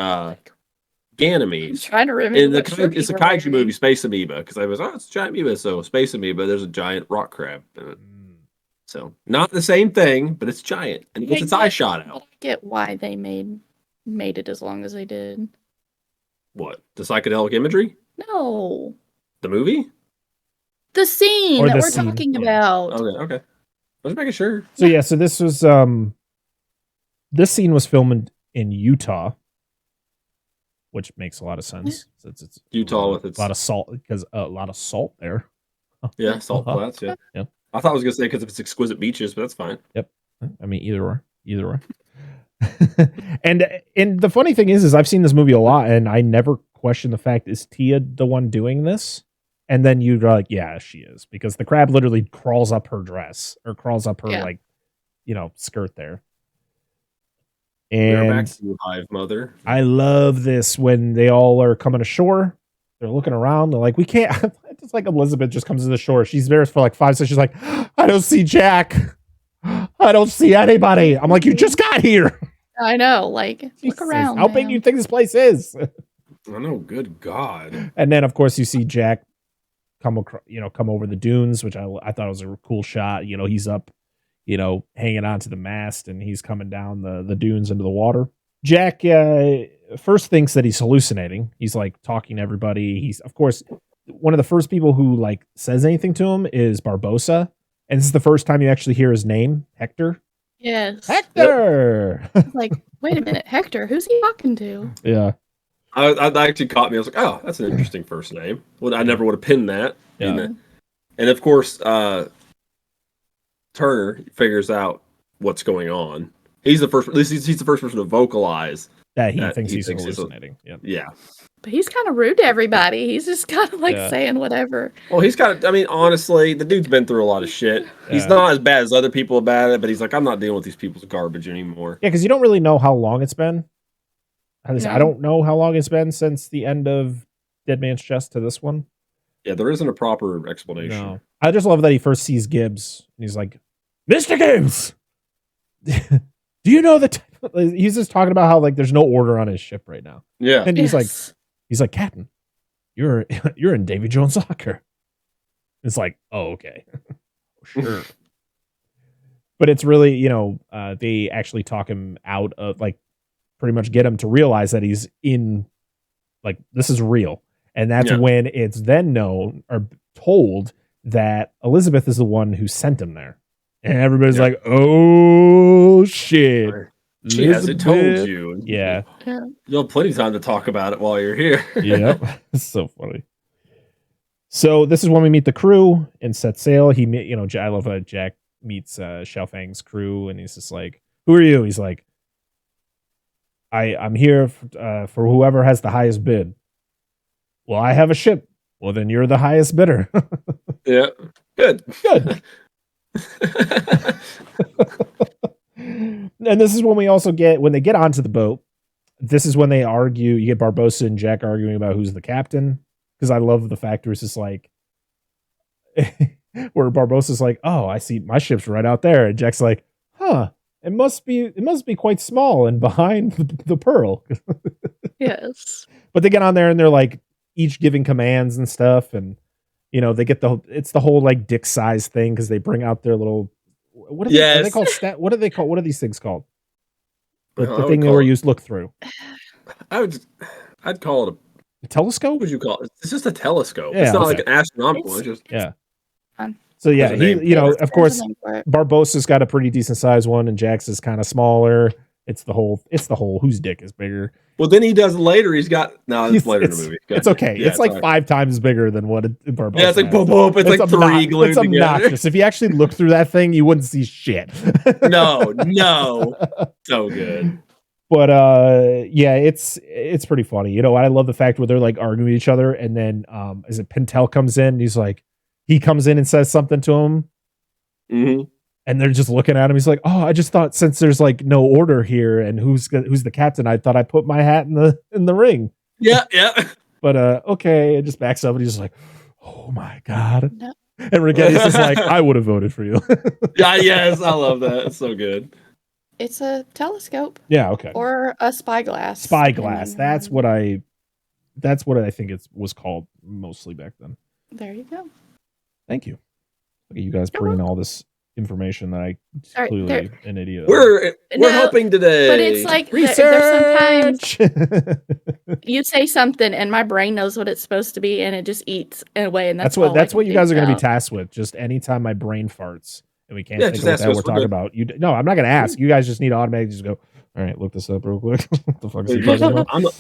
Ganymede. I'm trying to remember. It's a kaiju movie, Space Amoeba, because I was, it's a giant amoeba, so Space Amoeba, there's a giant rock crab in it. So, not the same thing, but it's giant, and it gets its eye shot out. I get why they made it as long as they did. What? The psychedelic imagery? No. The movie? The scene that we're talking about. Okay. I was making sure. So yeah, so this was this scene was filmed in Utah, which makes a lot of sense. It's Utah with its a lot of salt, because a lot of salt there. Yeah, salt flats. Yeah. I thought I was gonna say because of its exquisite beaches, but that's fine. Yep. I mean, either or. And the funny thing is I've seen this movie a lot, and I never question the fact, is Tia the one doing this? And then you're like, yeah, she is, because the crab literally crawls up her dress, or crawls up her skirt there. And we're back to you, Hive Mother. I love this when they all are coming ashore. They're looking around. They're like, we can't. It's like Elizabeth just comes to the shore. She's there for like 5 seconds. She's like, I don't see Jack. I don't see anybody. I'm like, you just got here. I know. Like, look around. How big do you think this place is? I know. Good God. And then, of course, you see Jack come over the dunes, which I thought was a cool shot. He's up, hanging onto the mast, and he's coming down the dunes into the water. Jack first thinks that he's hallucinating. He's like talking to everybody. He's, of course, one of the first people who like says anything to him is Barbossa. And this is the first time you actually hear his name, Hector. Yes. Hector! Yep. Like, wait a minute, Hector, who's he talking to? Yeah. I actually caught me. I was like, oh, that's an interesting first name. Well, I never would have pinned that. Yeah. And of course, Turner figures out what's going on. He's the first. At least he's the first person to vocalize that he thinks he's hallucinating. Yeah. But he's kind of rude to everybody. He's just kind of like saying whatever. Well, he's kind of. I mean, honestly, the dude's been through a lot of shit. He's not as bad as other people about it, but he's like, I'm not dealing with these people's garbage anymore. Yeah, because you don't really know how long it's been. I don't know how long it's been since the end of Dead Man's Chest to this one. Yeah, there isn't a proper explanation. No. I just love that he first sees Gibbs and he's like, Mr. Gibbs, do you know that he's just talking about how like there's no order on his ship right now. Yeah. And he's like, Captain, you're in Davy Jones' locker. It's like, oh, okay. Sure. But it's really, they actually talk him out of like pretty much get him to realize that he's in like this is real. And that's when it's then known or told that Elizabeth is the one who sent him there. And everybody's like, oh shit. She hasn't told you. Yeah. You'll have plenty of time to talk about it while you're here. Yep. It's so funny. So this is when we meet the crew and set sail. I love how Jack meets Xiaofang's crew and he's just like, who are you? He's like, I'm here for whoever has the highest bid. Well, I have a ship. Well, then you're the highest bidder. Yeah. Good. And this is when we also when they get onto the boat, this is when they argue. You get Barbossa and Jack arguing about who's the captain. Because I love the fact where it's just like, where Barbossa's like, oh, I see my ship's right out there. And Jack's like, huh, it must be quite small and behind the Pearl. Yes. But they get on there and they're like each giving commands and stuff. And, they get it's the whole like dick size thing because they bring out their little, what are they called? What are they called? What are these things called? The thing where you look through. I'd call it a telescope? What would you call it? It's just a telescope. Yeah, it's not like an astronomical. It's just So yeah, of course, Barbossa's got a pretty decent sized one, and Jack's is kind of smaller. It's the whole whose dick is bigger. Well, then he does later. He's got it's later in the movie. It's okay. Yeah, it's like 5 times bigger than what Barbossa. Yeah, it's like boom, boom. It's like 3 glued together. It's obnoxious. If you actually look through that thing, you wouldn't see shit. No, so good. But it's pretty funny. I love the fact where they're like arguing with each other, and then is it Pintel comes in? And he's like, he comes in and says something to him, and they're just looking at him. He's like, oh, I just thought since there's like no order here, and who's the captain, I thought I put my hat in the ring. Yeah. But okay, it just backs up, and he's just like, oh my god. No. And Righetti's just like, I would have voted for you. Yes, I love that. It's so good. It's a telescope. Yeah, okay. Or a spyglass. Spyglass. That's what I think it was called mostly back then. There you go. Thank you. Look at you guys bringing all this information that I clearly an idiot. We're hoping today. But it's like there's sometimes you say something and my brain knows what it's supposed to be and it just eats away, and that's what you guys are going to be tasked with. Just anytime my brain farts and we can't think of what we're talking about. No, I'm not going to ask. You guys just need to automatically just go, all right, look this up real quick. What the fuck is he talking about? I don't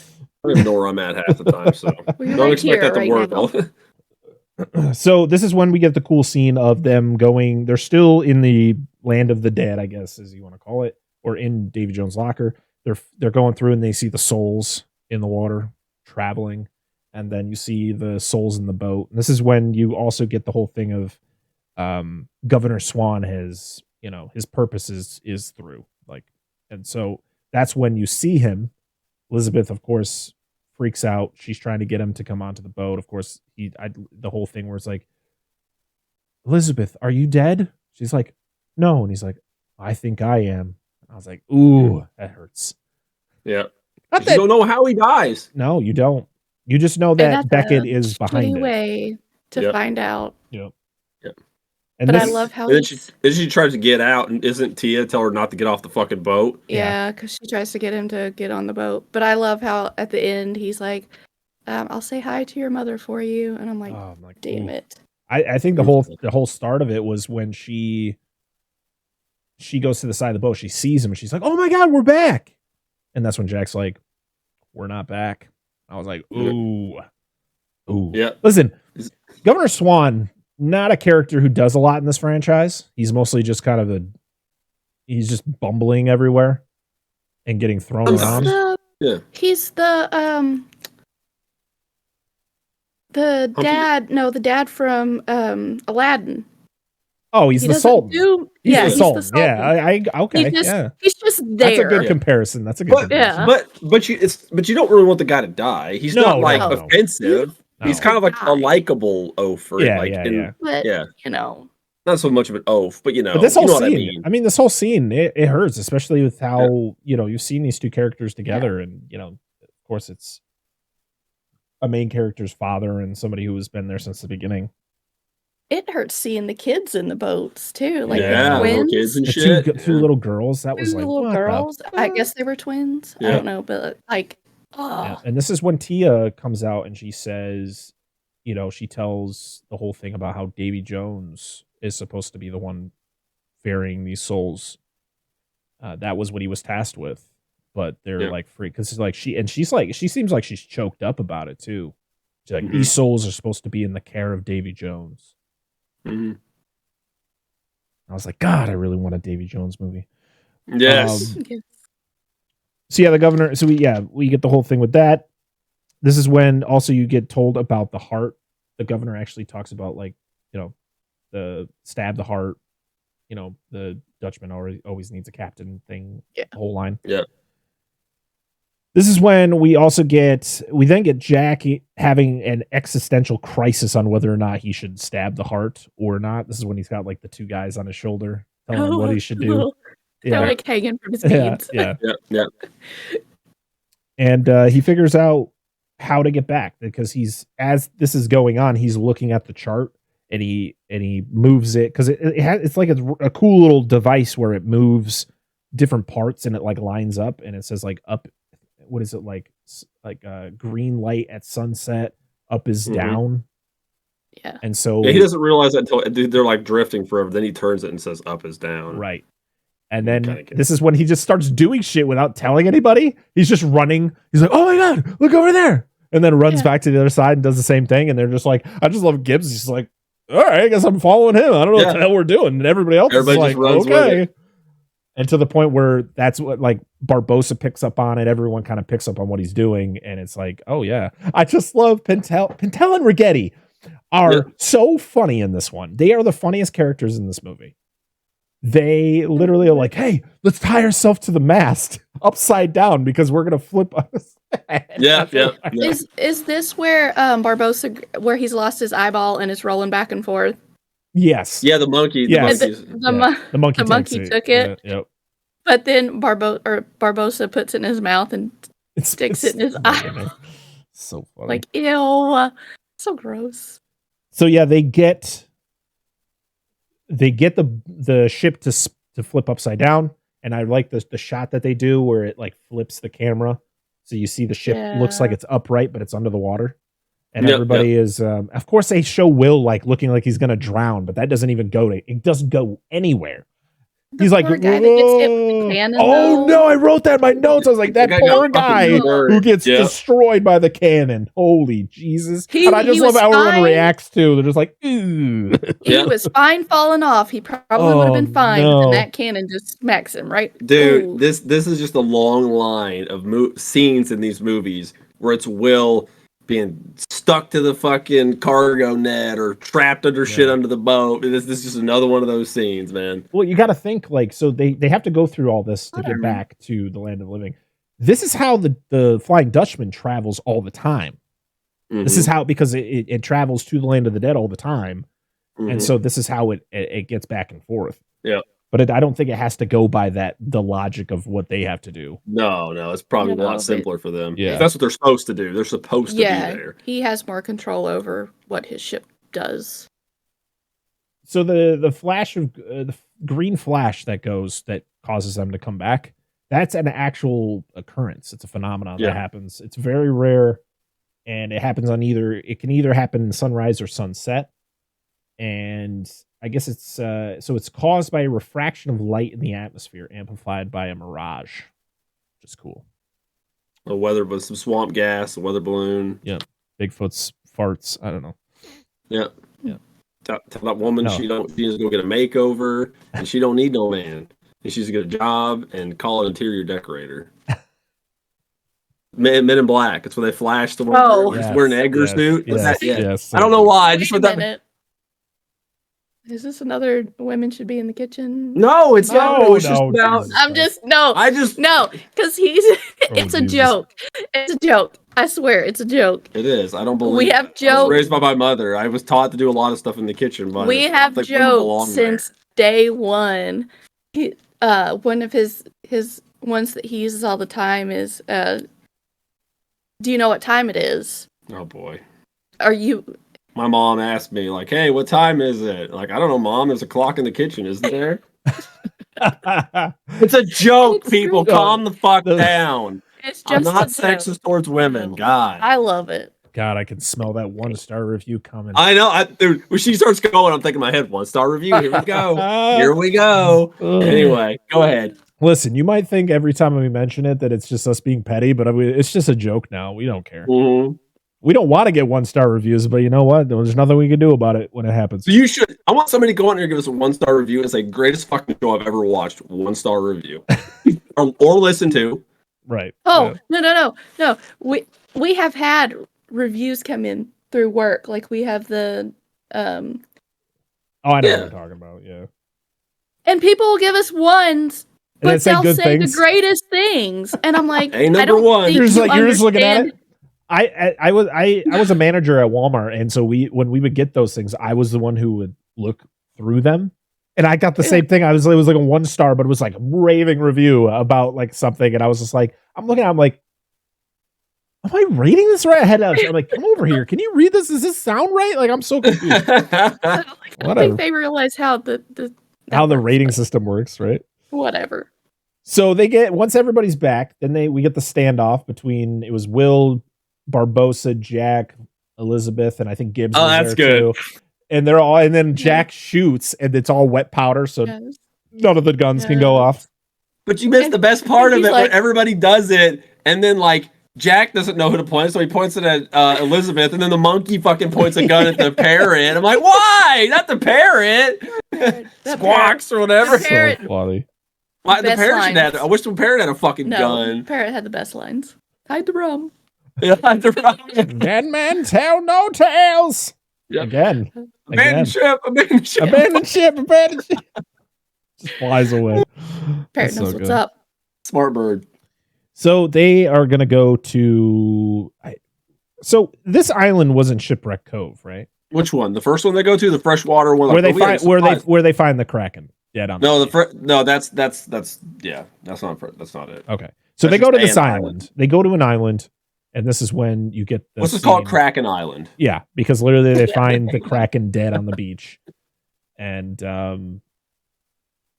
even know where I'm at half the time, so don't expect that to work. So this is when we get the cool scene of them going. They're still in the land of the dead, I guess, as you want to call it, or in Davy Jones' locker. They're going through and they see the souls in the water traveling, and then you see the souls in the boat. And this is when you also get the whole thing of Governor Swan has, his purpose is through, like, and so that's when you see him. Elizabeth, of course, freaks out. She's trying to get him to come onto the boat. Of course, the whole thing where it's like, Elizabeth, are you dead? She's like, no. And he's like, I think I am. I was like, ooh, that hurts. Yeah. You don't know how he dies. No, you don't. You just know that Beckett is behind it. Way to find out. Yep. But I love how then she tries to get out, and isn't Tia tell her not to get off the fucking boat? Yeah, because she tries to get him to get on the boat. But I love how at the end he's like, "I'll say hi to your mother for you," and I'm like, "Damn it!" I think the whole start of it was when she goes to the side of the boat, she sees him, and she's like, "Oh my god, we're back!" And that's when Jack's like, "We're not back." I was like, "Ooh, ooh." Yeah. Listen, Governor Swan, not a character who does a lot in this franchise. He's mostly just kind of he's just bumbling everywhere and getting thrown around. He's the dad from Aladdin. Oh, he's the Sultan. He's the Sultan. Yeah, okay. He's just there. That's a good comparison. That's a good comparison. But you don't really want the guy to die. He's not like offensive. No. He's kind of like a likable oaf. But you know, not so much of an oaf, but you know. But this whole scene, I mean, this whole scene, it hurts, especially with how you've seen these two characters together, and of course, it's a main character's father and somebody who has been there since the beginning. It hurts seeing the kids in the boats too, like the twins, kids and shit. Two little girls. That was like little girls. I guess they were twins. I don't know, but like. And this is when Tia comes out and she says, she tells the whole thing about how Davy Jones is supposed to be the one ferrying these souls. That was what he was tasked with, but they're like free because like she seems like she's choked up about it too. She's like, these souls are supposed to be in the care of Davy Jones. Mm-hmm. I was like, God, I really want a Davy Jones movie. Yes. So the governor. So we get the whole thing with that. This is when also you get told about the heart. The governor actually talks about the stab the heart. The Dutchman always needs a captain thing. Yeah. The whole line. Yeah. This is when we then get Jack having an existential crisis on whether or not he should stab the heart or not. This is when he's got like the two guys on his shoulder telling him what he should do. They're like hanging from his beans. Yeah. And he figures out how to get back because as this is going on, he's looking at the chart and he moves it because it's like a cool little device where it moves different parts and it like lines up and it says like up. What is it like green light at sunset? Up is down. Yeah. And so he doesn't realize that until they're like drifting forever. Then he turns it and says up is down. Right. And then this is when he just starts doing shit without telling anybody. He's just running. He's like, "Oh my god, look over there!" And then runs back to the other side and does the same thing. And they're just like, "I just love Gibbs." He's like, "All right, I guess I'm following him. I don't know what the hell we're doing." And everybody else is like, "Okay." And to the point where that's what like Barbossa picks up on it. Everyone kind of picks up on what he's doing, and it's like, "Oh yeah." I just love Pintel and Rigetti are so funny in this one. They are the funniest characters in this movie. They literally are like, "Hey, let's tie ourselves to the mast upside down because we're gonna flip us." Is this where Barbossa, where he's lost his eyeball and it's rolling back and forth? Yes. Yeah, the monkey. Yes. The monkey took it. Yep. But then Barbossa puts it in his mouth and sticks it in his eye. So funny. Like, ew, so gross. So they get the ship to flip upside down, and I like the shot that they do where it like flips the camera, so you see the ship looks like it's upright, but it's under the water, and everybody is. Of course, they show Will like looking like he's gonna drown, but that doesn't even it doesn't go anywhere. He's like, guy that gets hit with the cannon, no, I wrote that in my notes. I was like, that poor guy who gets destroyed by the cannon. Holy Jesus. And I just love how everyone reacts too. They're just like, ooh. He was fine falling off. He probably would have been fine. No. And that cannon just smacks him, right? Dude, this is just a long line of scenes in these movies where it's Will being stuck to the fucking cargo net or trapped under shit under the boat. This is just another one of those scenes, man. Well, you got to think like, so they have to go through all this to get back to the land of the living. This is how the Flying Dutchman travels all the time. Mm-hmm. This is how, because it travels to the land of the dead all the time. Mm-hmm. And so this is how it gets back and forth. Yeah. But I don't think it has to go by the logic of what they have to do. No, it's probably a lot simpler for them. Yeah, that's what they're supposed to do. They're supposed to be there. He has more control over what his ship does. So the flash of the green flash that causes them to come back. That's an actual occurrence. It's a phenomenon that happens. It's very rare, and it happens on it can either happen in sunrise or sunset. And I guess it's so it's caused by a refraction of light in the atmosphere amplified by a mirage, which is cool. The weather was some swamp gas, a weather balloon. Yeah, Bigfoot's farts. I don't know. Yeah. Tell that woman she doesn't go get a makeover, and she don't need no man, and she's get a job and call an interior decorator. Men in Black. It's when they flash the one wearing an Edgar suit. Yes. I don't know why. I just read that. Is this another women should be in the kitchen? No, it's not. It's just about. Because it's a joke. It's a joke. I swear, it's a joke. It is. I don't believe. We have jokes. I was raised by my mother. I was taught to do a lot of stuff in the kitchen. But we have jokes since day one. One of his ones that he uses all the time is, "Do you know what time it is?" Oh boy. Are you? My mom asked me, like, "Hey, what time is it?" Like, I don't know, Mom. There's a clock in the kitchen, isn't there? It's a joke, people. Calm the fuck down. It's just I'm not sexist towards women. God. I love it. God, I can smell that 1-star review coming. I know. Dude, when she starts going, I'm thinking in my head, 1-star review. Here we go. Here we go. Anyway, go ahead. Listen, you might think every time we mention it that it's just us being petty, but it's just a joke now. We don't care. Mm-hmm. We don't want to get 1-star reviews, but you know what? There's nothing we can do about it when it happens. So you should. I want somebody to go on here and give us a 1-star review and say, greatest fucking show I've ever watched. 1-star review. or listen to. Right. Oh, no. We have had reviews come in through work. Like we have the Oh, I know what you're talking about, yeah. And people will give us ones, but they'll say the greatest things. And I'm like, hey, number one. You're just looking at it. I was a manager at Walmart, and so when we would get those things, I was the one who would look through them. And I got the same thing. It was like a 1-star, but it was like a raving review about like something. And I was just like, I'm like, am I reading this right? I'm like, come over here. Can you read this? Does this sound right? Like, I'm so confused. I think they realize how the rating system works, right? Whatever. So once everybody's back, then we get the standoff between, it was Will, Barbosa, Jack, Elizabeth, and I think Gibbs. Oh, that's good. Too. And then Jack shoots, and it's all wet powder, so none of the guns can go off. But you missed the best part of it when everybody does it, and then like Jack doesn't know who to point, so he points it at Elizabeth, and then the monkey fucking points a gun at the parrot. I'm like, why? Not the parrot. Squawks or whatever. The parrot. So funny. The parrot should have. I wish the parrot had a fucking gun. The parrot had the best lines. Hide the rum. Yeah, hide the rum. Dead men tell no tales. Yep. Again. Abandoned ship. Just flies away. Parrot knows what's up. Smart bird. So they are going to go to... So this island wasn't Shipwreck Cove, right? Which one? The first one they go to? The freshwater one? Where they find the Kraken dead on that's not it. Okay. So they go to this island. They go to an island. And this is when you get the What's it called? Kraken Island. Yeah, because literally they find the Kraken dead on the beach. And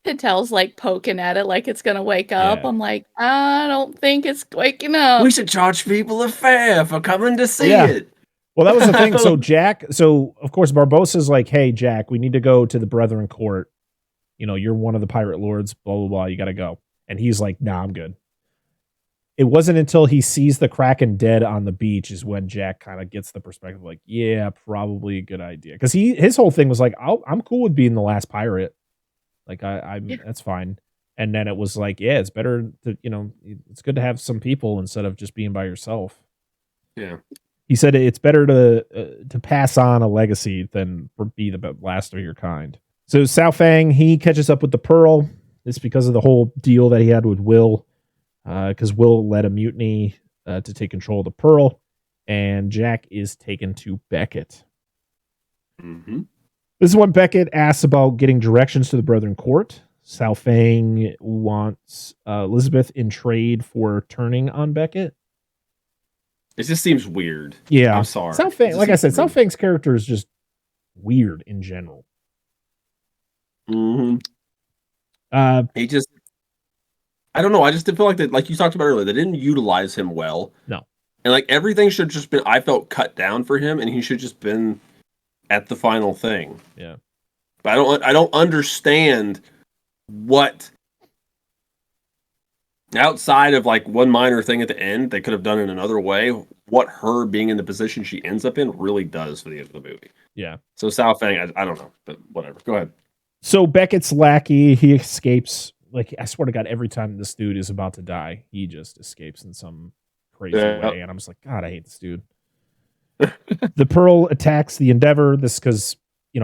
Patel's like poking at it like it's gonna wake up. I'm like, I don't think it's waking up. We should charge people a fare for coming to see it. Well, that was the thing. So of course Barbosa's like, hey Jack, we need to go to the Brethren Court. You know, you're one of the pirate lords, blah blah blah, you gotta go. And he's like, nah, I'm good. It wasn't until he sees the Kraken dead on the beach is when Jack kind of gets the perspective like, yeah, probably a good idea. Because his whole thing was like, I'm cool with being the last pirate. Like, that's fine. And then it was like, yeah, it's better to, it's good to have some people instead of just being by yourself. Yeah. He said it's better to pass on a legacy than be the last of your kind. So Sao Fang, he catches up with the Pearl. It's because of the whole deal that he had with Will. Because Will led a mutiny to take control of the Pearl, and Jack is taken to Beckett. Mm-hmm. This is when Beckett asks about getting directions to the Brethren Court. Sao Fang wants Elizabeth in trade for turning on Beckett. It just seems weird. Yeah. I'm sorry. Sao Fang, like I said, Sao Fang's character is just weird in general. Mm-hmm. He just, I don't know. I just didn't feel like that. Like you talked about earlier, they didn't utilize him well. No. And like everything should just been, I felt cut down for him, and he should just been at the final thing. Yeah. But I don't understand what outside of like one minor thing at the end they could have done in another way. What her being in the position she ends up in really does for the end of the movie. Yeah. So Sao Fang, I don't know, but whatever. Go ahead. So Beckett's lackey, he escapes. Like, I swear to God, every time this dude is about to die, he just escapes in some crazy way. And I'm just like, God, I hate this dude. The Pearl attacks the Endeavor. This because,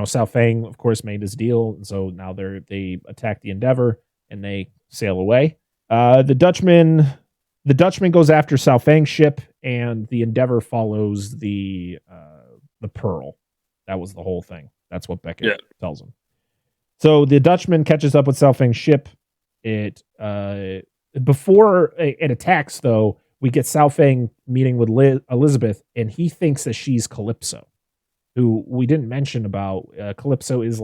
Sao Fang, of course, made his deal. And so now they attack the Endeavor and they sail away. The Dutchman goes after Sao Fang's ship, and the Endeavor follows the Pearl. That was the whole thing. That's what Beckett tells him. So the Dutchman catches up with Sao Fang's ship. Before it attacks, though, we get Sao Fang meeting with Elizabeth, and he thinks that she's Calypso, who we didn't mention about. Calypso is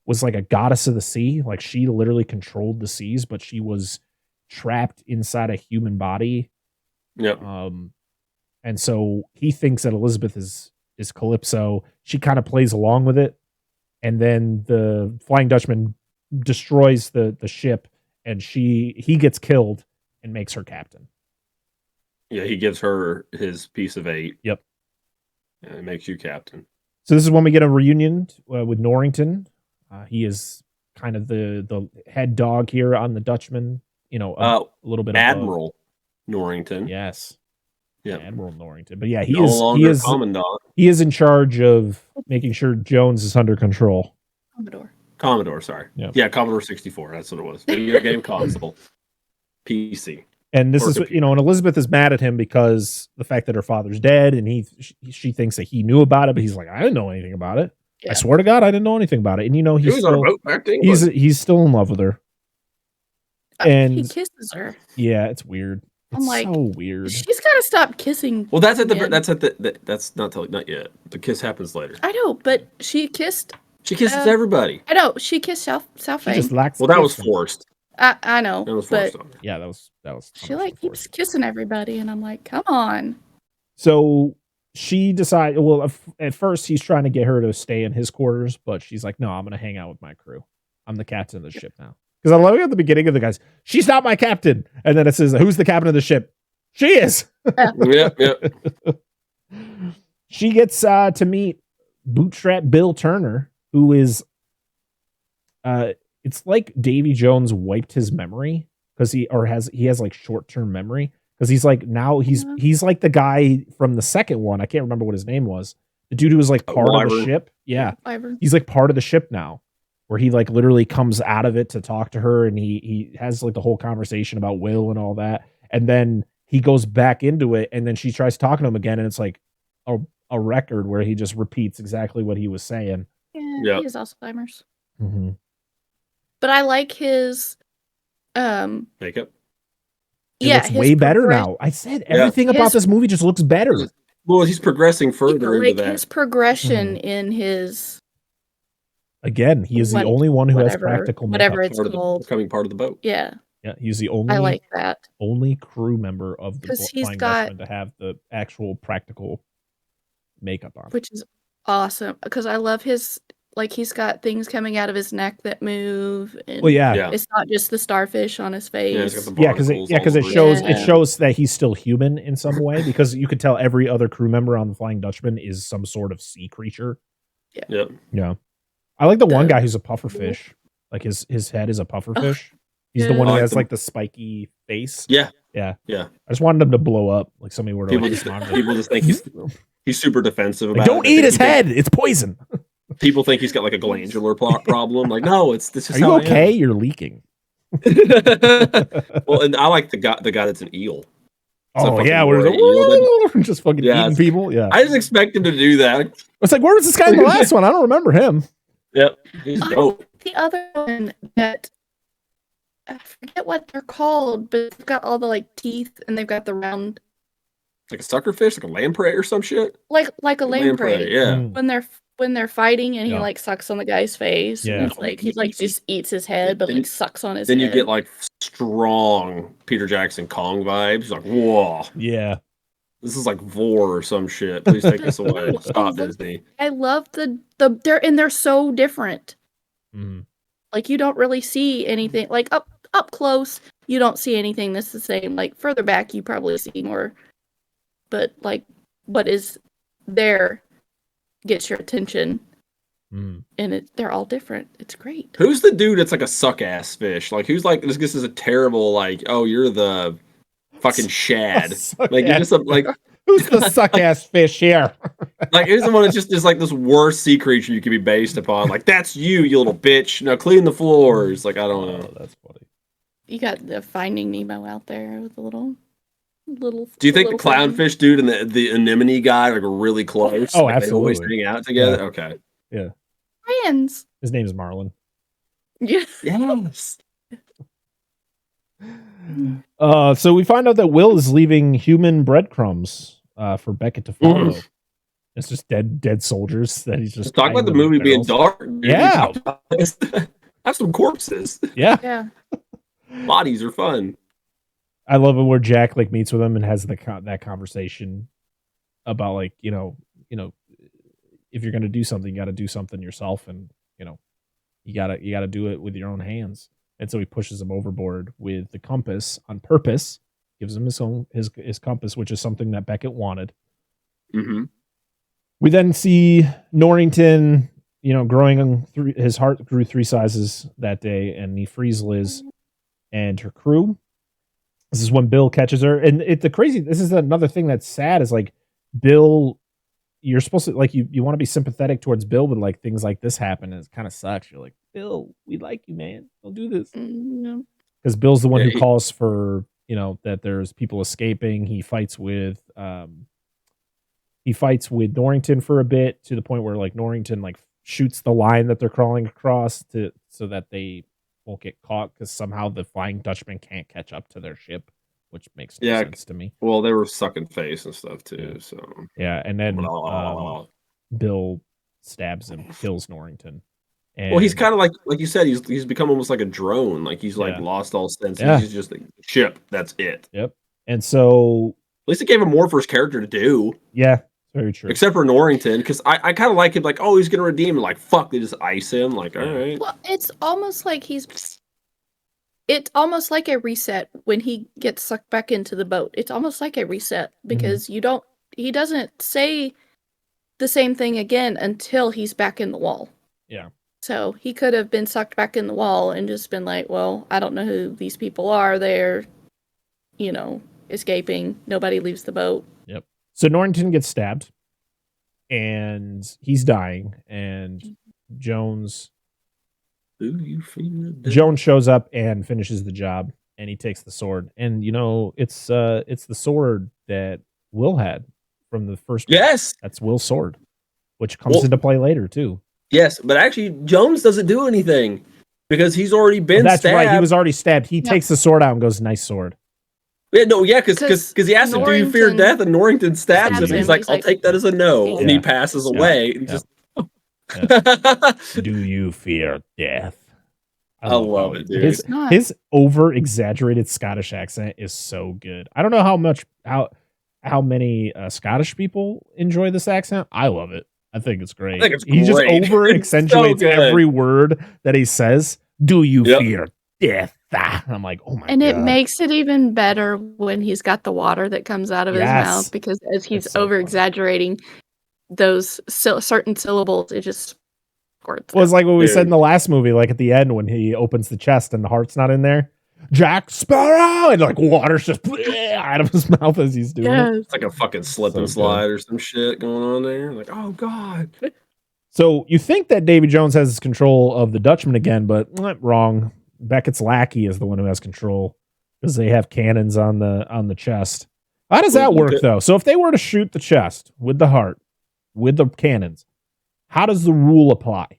was like a goddess of the sea. Like, she literally controlled the seas, but she was trapped inside a human body. Yep. And so he thinks that Elizabeth is Calypso. She kind of plays along with it. And then the Flying Dutchman destroys the ship, and he gets killed and makes her captain. Yeah, he gives her his piece of 8. Yep. And it makes you captain. So this is when we get a reunion with Norrington. He is kind of the head dog here on the Dutchman. A little bit Admiral above. Norrington. Yes. Yeah, Admiral Norrington. But yeah, he is Commandant. He is in charge of making sure Jones is under control. Commodore, sorry. Yep. Yeah, Commodore 64. That's what it was. Video game console. PC. And this is, and Elizabeth is mad at him because the fact that her father's dead, and she thinks that he knew about it, but he's like, I didn't know anything about it. Yeah. I swear to God, I didn't know anything about it. And he's still in love with her. And he kisses her. Yeah, it's weird. It's like, so weird. She's got to stop kissing. Well, that's not yet. The kiss happens later. I know, but she kissed. She kisses everybody. I know. She kissed Sao Fang. Well, that was forced. I know. That was forced on her. Yeah, that was. She keeps kissing everybody, and I'm like, come on. So she decides. Well, at first he's trying to get her to stay in his quarters, but she's like, no, I'm going to hang out with my crew. I'm the captain of the ship now. Because I love at the beginning of the guys, she's not my captain. And then it says, who's the captain of the ship? She is. Yep. She gets to meet Bootstrap Bill Turner, who is, it's like Davy Jones wiped his memory because he has like short-term memory. Because he's like, now he's like the guy from the second one. I can't remember what his name was. The dude who was like part of the ship. Yeah. He's like part of the ship now. Where he like literally comes out of it to talk to her, and he has like the whole conversation about Will and all that, and then he goes back into it, and then she tries talking to him again, and it's like a record where he just repeats exactly what he was saying. Yeah, he has Alzheimer's. Mm-hmm. But I like his makeup. It looks way better now. I said everything about this movie just looks better. Well, he's progressing further into that. His progression in his. Again, he is the only one who has practical makeup. Whatever it's called. Becoming part of the boat. Yeah. Yeah, he's the only. I like that. Only crew member of the Flying Dutchman to have the actual practical makeup on. Which is awesome because I love his. Like, he's got things coming out of his neck that move. And it's not just the starfish on his face. Yeah, because it shows that he's still human in some way, because you could tell every other crew member on the Flying Dutchman is some sort of sea creature. Yeah. I like the one guy who's a pufferfish. Like his head is a pufferfish. He's the one who has like the spiky face. Yeah. I just wanted him to blow up. Like somebody were people just think he's super defensive about don't eat his head. It's poison. People think he's got like a glandular problem. Like, no, this is Are you okay? You're leaking. Well, and I like the guy that's an eel. We're just fucking eating people. Yeah, I just expect him to do that. It's like, where was this guy in the last one? I don't remember him. Yep, he's dope. The other one that I forget what they're called, but they've got all the like teeth, and they've got the round, like a suckerfish, like a lamprey or some shit. Like a lamprey. Yeah. When they're when they're fighting and he like sucks on the guy's face. Yeah. And it's like he like just eats his head, but like sucks on his then head. You get like strong Peter Jackson Kong vibes. Like, whoa. Yeah. This is like Vor or some shit. Please take this away. Stop, Disney. I love they're so different. Mm-hmm. Like you don't really see anything like up close. You don't see anything that's the same. Like further back, you probably see more. But like what is there gets your attention. And they're all different. It's great. Who's the dude that's like a suck ass fish? Like who's like this is a terrible like, oh, you're the fucking shad. Like you're just like who's the suck ass fish here? Like here's the one that's just like this worst sea creature you could be based upon. Like that's you little bitch. Now clean the floors. Like I don't know. That's funny. You got the Finding Nemo out there with the little. Do you think the clownfish dude and the anemone guy are like really close? Oh, like, absolutely. They always hang out together. Yeah. Okay. Yeah. Friends. His name is Marlin. Yeah. Yes. So we find out that Will is leaving human breadcrumbs for Beckett to follow. It's just dead soldiers that he's just talk about the movie being dark. Dude. Yeah. Have some corpses. Yeah. Yeah. Bodies are fun. I love it where Jack like meets with him and has that conversation about like, you know, if you're going to do something, you got to do something yourself. And, you got to do it with your own hands. And so he pushes him overboard with the compass on purpose, gives him his compass, which is something that Beckett wanted. Mm-hmm. We then see Norrington, growing through his heart grew 3 sizes that day, and he frees Liz and her crew. This is when Bill catches her. And this is another thing that's sad is like Bill, you're supposed to like, you want to be sympathetic towards Bill, but like things like this happen and it kind of sucks. You're like, Bill, we like you, man. Don't do this. Because Bill's the one who calls for, that there's people escaping. He fights with Norrington for a bit to the point where like Norrington like shoots the line that they're crawling across so that they won't get caught because somehow the Flying Dutchman can't catch up to their ship, which makes no sense to me. Well, they were sucking face and stuff too. Yeah. So and then Bill stabs him, kills Norrington. And, well, he's kind of like you said, he's become almost like a drone. Like he's like lost all sense. Yeah. He's just like ship. That's it. Yep. And so at least it gave him more for his character to do. Yeah. Very true. Except for Norrington, because I kind of like him. Like, oh, he's gonna redeem him. Like, fuck, they just ice him. Like, all right. Well, it's almost like a reset when he gets sucked back into the boat. It's almost like a reset because he doesn't say the same thing again until he's back in the wall. Yeah. So he could have been sucked back in the wall and just been like, well, I don't know who these people are. They're, escaping. Nobody leaves the boat. Yep. So Norrington gets stabbed and he's dying, and Jones shows up and finishes the job, and he takes the sword. And it's the sword that Will had from the first one. Yes. That's Will's sword, which comes into play later too. Yes, but actually Jones doesn't do anything because he's already been That's stabbed. right, he was already stabbed. He takes the sword out and goes, nice sword. Yeah, no, yeah, because he asks him, do you fear death? And Norrington stabs him. He's like, I'll take that as a no. And he passes away. And just do you fear death? I love it, dude. His over exaggerated Scottish accent is so good. I don't know how many Scottish people enjoy this accent. I love it. I think it's great. He just over accentuates every word that he says. Do you fear death? I'm like, oh my god. And it makes it even better when he's got the water that comes out of his mouth, because as he's over exaggerating those certain syllables, it just squirts. Well, it's like what we said in the last movie, like at the end when he opens the chest and the heart's not in there. Jack Sparrow, and like water's just out of his mouth as he's doing it. It's like a fucking slip and slide or some shit going on there. Like, oh god. So you think that Davy Jones has control of the Dutchman again, but wrong. Beckett's lackey is the one who has control because they have cannons on the chest. How does that work though? So if they were to shoot the chest with the heart, with the cannons, how does the rule apply?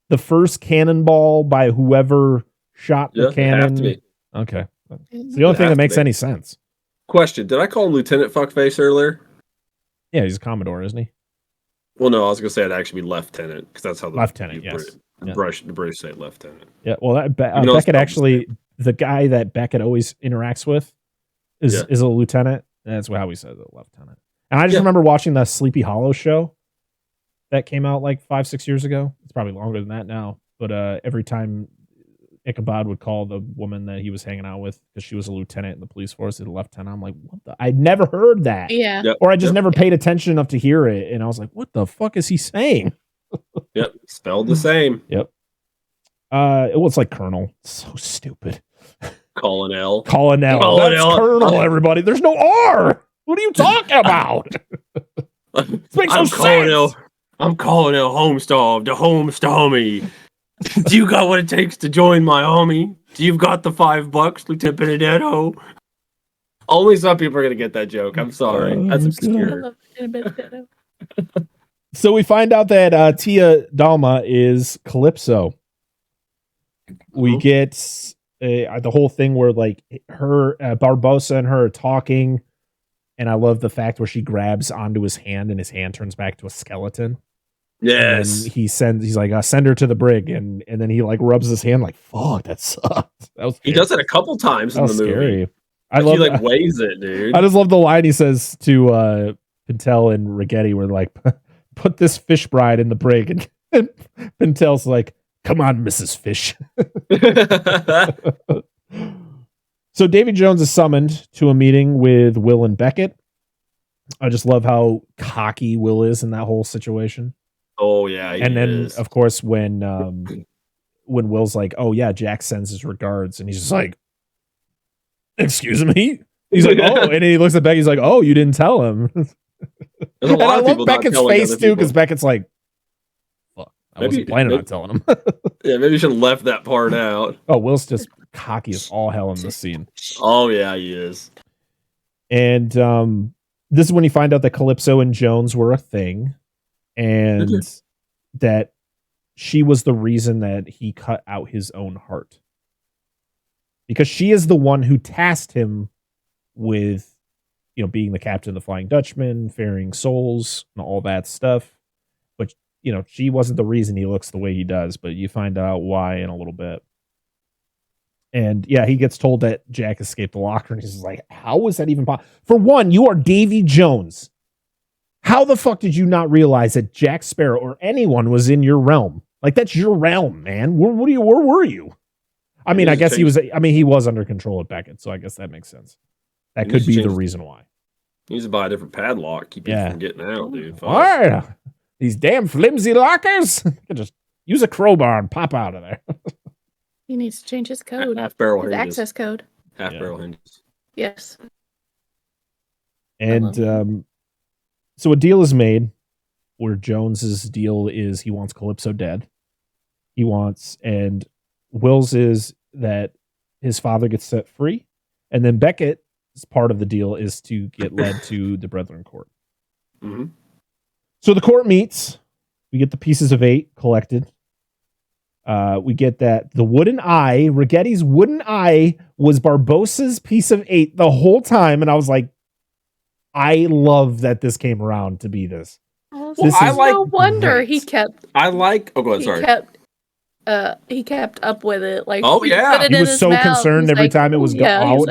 The first cannonball by whoever shot the cannon. Okay. It's the only thing that makes any sense. Question: did I call him Lieutenant Fuckface earlier? Yeah, he's a Commodore, isn't he? Well, no, I was gonna say it'd actually be lieutenant because that's how the lieutenant. Yes, the British say lieutenant. Yeah, well, Beckett actually, the guy that Beckett always interacts with is a lieutenant. That's how he says it, lieutenant. And I just remember watching the Sleepy Hollow show that came out like 5-6 years ago. It's probably longer than that now. But every time Ichabod would call the woman that he was hanging out with, because she was a lieutenant in the police force, a lieutenant, I'm like, what the? I'd never heard that. Yeah. Or I just never paid attention enough to hear it. And I was like, what the fuck is he saying? Yep, spelled the same. Yep. It was like Colonel. So stupid. Colonel. That's Colonel, everybody. There's no R. What are you talking about? This makes no sense. I'm Colonel Homestar, the homie. Do you got what it takes to join my army? Do you got the $5, Lieutenant Benedetto? Only some people are gonna get that joke. I'm sorry. That's obscure. So we find out that Tia Dalma is Calypso. We get the whole thing where like her Barbossa and her are talking, and I love the fact where she grabs onto his hand and his hand turns back to a skeleton. Yes. And he's like, send her to the brig, and then he like rubs his hand like, fuck, that sucks. He does it a couple times in the movie. Scary. He like weighs it, dude. I just love the line he says to Pintel and Rigetti, where like, put this fish bride in the brig, and Pintel's like, come on, Mrs. Fish. So Davy Jones is summoned to a meeting with Will and Beckett. I just love how cocky Will is in that whole situation. Oh yeah, and then of course when Will's like, "Oh yeah, Jack sends his regards," and he's just like, "Excuse me." He's like, "Oh," and he looks at Beckett. He's like, "Oh, you didn't tell him." And I love Beckett's face too, because Beckett's like, "Fuck, I wasn't planning on telling him." Yeah, maybe you should have left that part out. Oh, Will's just cocky as all hell in this scene. Oh yeah, he is. And this is when you find out that Calypso and Jones were a thing, and that she was the reason that he cut out his own heart, because she is the one who tasked him with, being the captain of the Flying Dutchman, ferrying souls, and all that stuff. But she wasn't the reason he looks the way he does. But you find out why in a little bit. And yeah, he gets told that Jack escaped the locker, and he's like, how was that even possible? For one, you are Davy Jones. How the fuck did you not realize that Jack Sparrow or anyone was in your realm? Like, that's your realm, man. Where were you? I mean, I guess he was under control of Beckett, so I guess that makes sense. That could be the reason why. He needs to buy a different padlock, keep you from getting out, dude. All right. These damn flimsy lockers. Just use a crowbar and pop out of there. He needs to change his code. Half barrel his hinges. Access code. Half barrel hinges. Yes. And so a deal is made where Jones's deal is he wants Calypso dead. And Will's is that his father gets set free. And then Beckett's part of the deal is to get led to the Brethren Court. Mm-hmm. So the court meets. We get the pieces of 8 collected. We get that the wooden eye, Rigetti's wooden eye, was Barbossa's piece of 8 the whole time. And I was like, I love that this came around to be this. Well, no wonder he kept. Oh, go ahead. Sorry. He kept up with it. Like, oh yeah, he was so concerned every time it was out.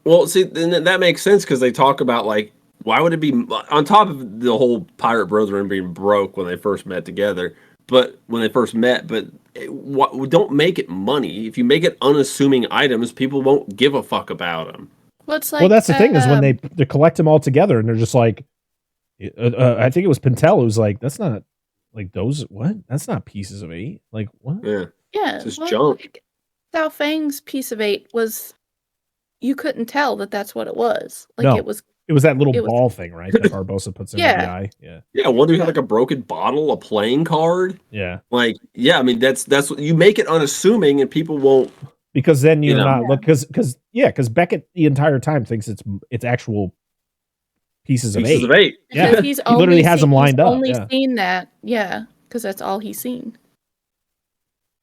Well, see, then that makes sense because they talk about like, why would it be on top of the whole pirate brethren being broke when they first met together? But don't make it money. If you make it unassuming items, people won't give a fuck about them. Well, that's the thing is when they collect them all together and they're just like, I think it was Pintel who's like, that's not like those. What? That's not pieces of 8. Like what? Yeah. Yeah. Just junk. Sao Fang's piece of 8 was, you couldn't tell that what it was. Like no. It was that little ball thing, right? That Barbossa puts in the eye. Yeah. Yeah. One dude had like a broken bottle, a playing card. Yeah. Like, yeah, I mean, that's what you make it unassuming and people won't. Because then you're not because Beckett the entire time thinks it's actual pieces of 8. Yeah. He literally has them lined up. Only seen that. Yeah. Because that's all he's seen.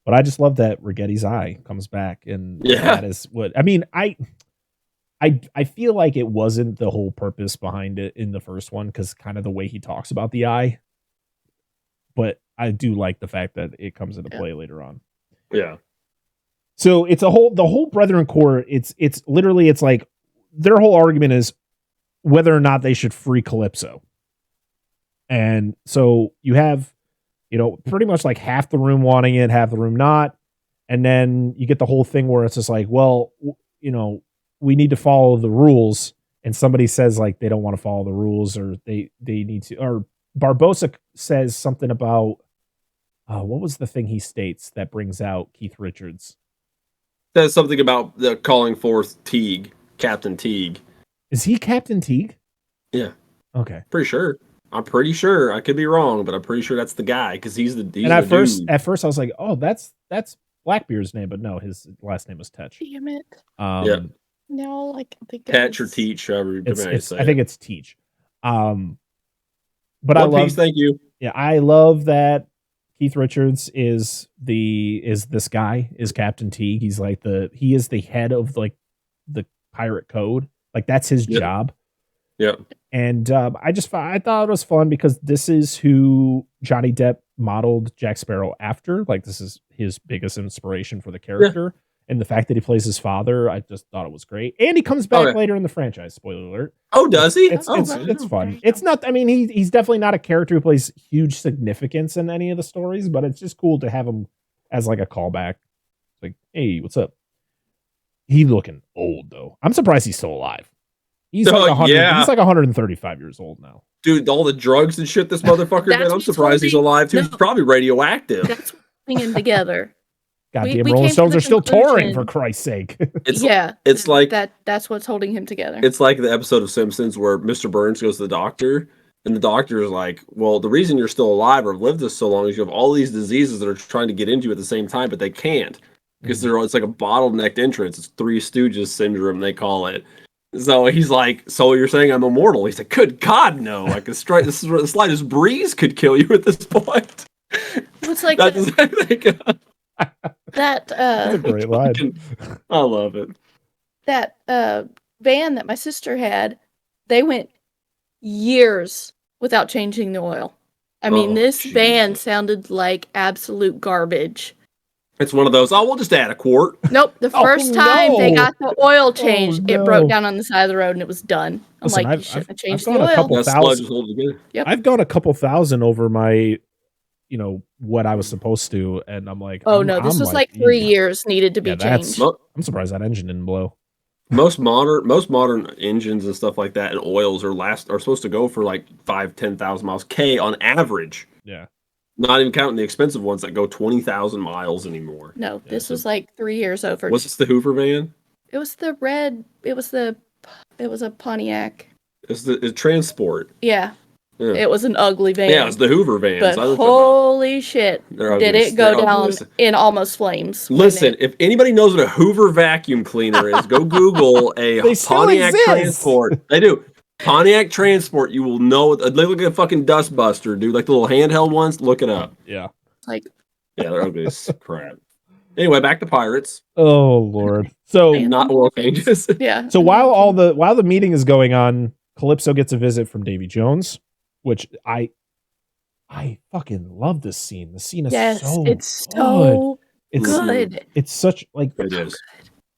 But I just love that Rigetti's eye comes back, and that is what I mean. I feel like it wasn't the whole purpose behind it in the first one, because kind of the way he talks about the eye. But I do like the fact that it comes into play later on. Yeah. So it's the whole Brethren Corps. It's literally, it's like their whole argument is whether or not they should free Calypso. And so you have, pretty much like half the room wanting it, half the room not. And then you get the whole thing where it's just like, well, we need to follow the rules. And somebody says like they don't want to follow the rules, or they need to, or Barbossa says something about, what was the thing he states that brings out Keith Richards? Says something about the calling forth Teague, Captain Teague. Is he Captain Teague? Yeah. Okay. I'm pretty sure. I could be wrong, but I'm pretty sure that's the guy, because he's the dude. At first I was like, oh, that's Blackbeard's name, but no, his last name was Tetch. Damn it. Yeah. No, I can think Tetch or Teach, however you say it. I think it's Teach. But One Piece, thank you. Yeah, I love that Keith Richards is this guy, is Captain Teague. He's like he is the head of like the pirate code. Like that's his job. Yeah. And I thought it was fun because this is who Johnny Depp modeled Jack Sparrow after. Like this is his biggest inspiration for the character. Yeah. And the fact that he plays his father, I just thought it was great. And he comes back later in the franchise. Spoiler alert. Oh, does he? It's fun. It's not. I mean, he's definitely not a character who plays huge significance in any of the stories, but it's just cool to have him as like a callback. Like, hey, what's up? He looking old though. I'm surprised he's still alive. He's like 135 years old now. Dude, all the drugs and shit this motherfucker did. I'm surprised he's alive too. No, he's probably radioactive. That's putting him together. Goddamn, Rolling Stones are still touring, for Christ's sake. It's like that's what's holding him together. It's like the episode of Simpsons where Mr. Burns goes to the doctor, and the doctor is like, well, the reason you're still alive or have lived this so long is you have all these diseases that are trying to get into you at the same time, but they can't. Because it's like a bottlenecked entrance. It's Three Stooges syndrome, they call it. So he's like, so you're saying I'm immortal? He's like, good God, no. Like the slightest breeze could kill you at this point. It's like that's a great line. I love it. That van that my sister had, they went years without changing the oil. I mean, this van sounded like absolute garbage. It's one of those, we'll just add a quart. Nope. The first time they got the oil changed, it broke down on the side of the road and it was done. You shouldn't have changed the oil. Yep. I've gone a couple thousand over my, what I was supposed to, and I'm like, this was like 3 years needed to be changed. I'm surprised that engine didn't blow. Most modern engines and stuff like that and oils are supposed to go for like 5,000-10,000 miles on average. Yeah. Not even counting the expensive ones that go 20,000 miles anymore. No, this was like 3 years over. Was this the Hoover van? It was the red. It was a Pontiac. It's the Transport. Yeah. It was an ugly van. Yeah, it's the Hoover van. But holy shit, did it go down in almost flames. Listen, if anybody knows what a Hoover vacuum cleaner is, go Google a Pontiac Transport. They do. Pontiac Transport, you will know. They look like a fucking dust buster, dude. Like the little handheld ones. Look it up. Yeah. They're ugly as crap. Anyway, back to pirates. Oh Lord. So not oil changes. Yeah. So while the meeting is going on, Calypso gets a visit from Davy Jones, which I fucking love this scene. The scene is so good. It's such like it is.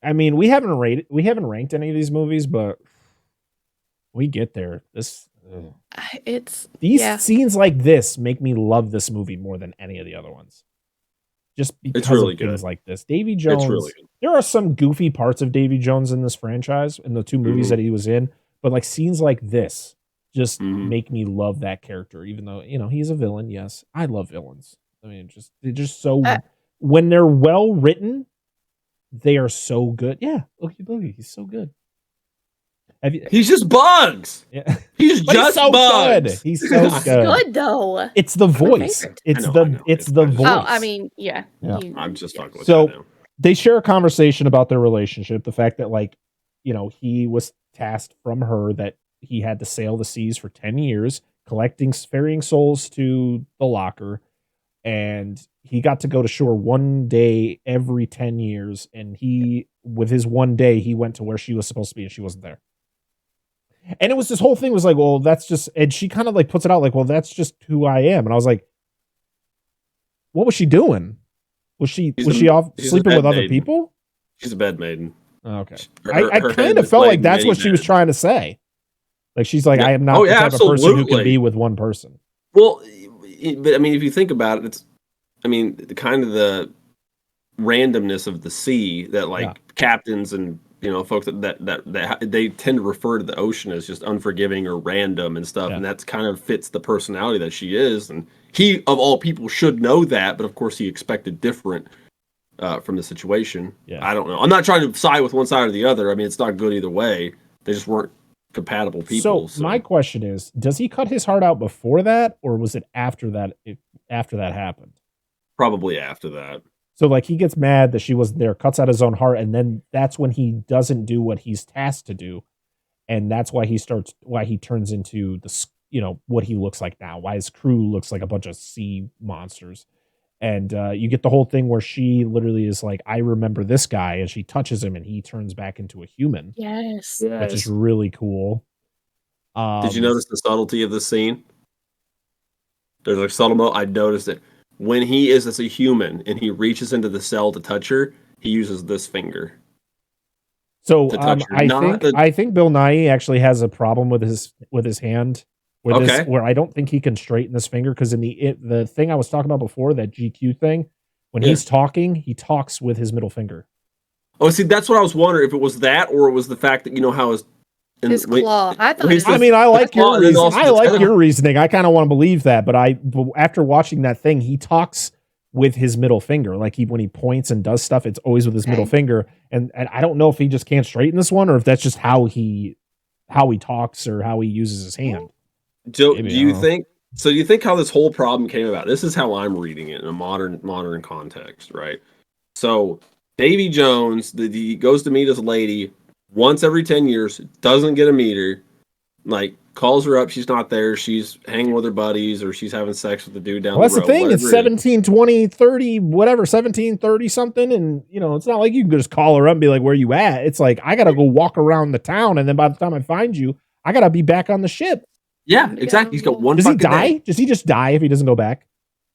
I mean, we haven't ranked any of these movies, but we get there. These scenes like this make me love this movie more than any of the other ones. Just because of things like this. Davy Jones, there are some goofy parts of Davy Jones in this franchise, in the two movies that he was in, but like scenes like this just make me love that character, even though, he's a villain. Yes, I love villains. I mean, they're just so, when they're well written, they are so good. Yeah, look, he's so good. He's just bugs. Yeah. He's just so bugs. Good. He's so good. Good though. It's the voice. It's the voice. Oh, I mean, yeah. I'm just talking with so that now. They share a conversation about their relationship. The fact that he was tasked from her that he had to sail the seas for 10 years, ferrying souls to the locker. and he got to go to shore one day every 10 years. And with his one day, he went to where she was supposed to be and she wasn't there. And it was this whole thing was like, well, that's just, and she kind of like puts it out like, well, that's just who I am. And I was like, what was she doing? Was she off sleeping with other people? She's a bed maiden. Okay. I kind of felt like that's what she was trying to say. Like, she's like, I am not the type of person who can be with one person. Well, but I mean, if you think about it, it's, I mean, the kind of the randomness of the sea that like captains and, you know, folks that they tend to refer to the ocean as just unforgiving or random and stuff. And that's kind of fits the personality that she is. And he, of all people, should know that. But of course, he expected different from the situation. Yeah. I don't know. I'm not trying to side with one side or the other. I mean, it's not good either way. They just weren't compatible people. So my question is, does he cut his heart out before that, or was it after that? After that happened? Probably after that. So like he gets mad that she wasn't there, cuts out his own heart, and then that's when he doesn't do what he's tasked to do, and that's why he turns into the, you know, what he looks like now. Why his crew looks like a bunch of sea monsters, and you get the whole thing where she literally is like, "I remember this guy," and she touches him, and he turns back into a human. Yes, which is really cool. Did you notice the subtlety of the scene? There's a subtle moment. I noticed it. When he is as a human and he reaches into the cell to touch her, he uses this finger. So I think Bill Nye actually has a problem with his hand, where I don't think he can straighten this finger, because in the thing I was talking about before, that GQ thing, when he's talking, he talks with his middle finger. Oh, see, that's what I was wondering, if it was that or it was the fact that, you know, how his claw. I like your reasoning. I like your reasoning. I kind of want to believe that, but after watching that thing, he talks with his middle finger. Like when he points and does stuff, it's always with his middle finger. And I don't know if he just can't straighten this one, or if that's just how he talks or how he uses his hand. Do you think how this whole problem came about? This is how I'm reading it in a modern context, right? So Davy Jones, he goes to meet his lady once every 10 years, doesn't get a meter, like calls her up, she's not there, she's hanging with her buddies, or she's having sex with the dude down the road. That's the thing, it's 17, 20, 30, whatever, 17, 30 something, and you know, it's not like you can just call her up and be like, where you at? It's like, I gotta go walk around the town, and then by the time I find you, I gotta be back on the ship. Yeah, exactly. He's got one. Does he die? Does he just die if he doesn't go back?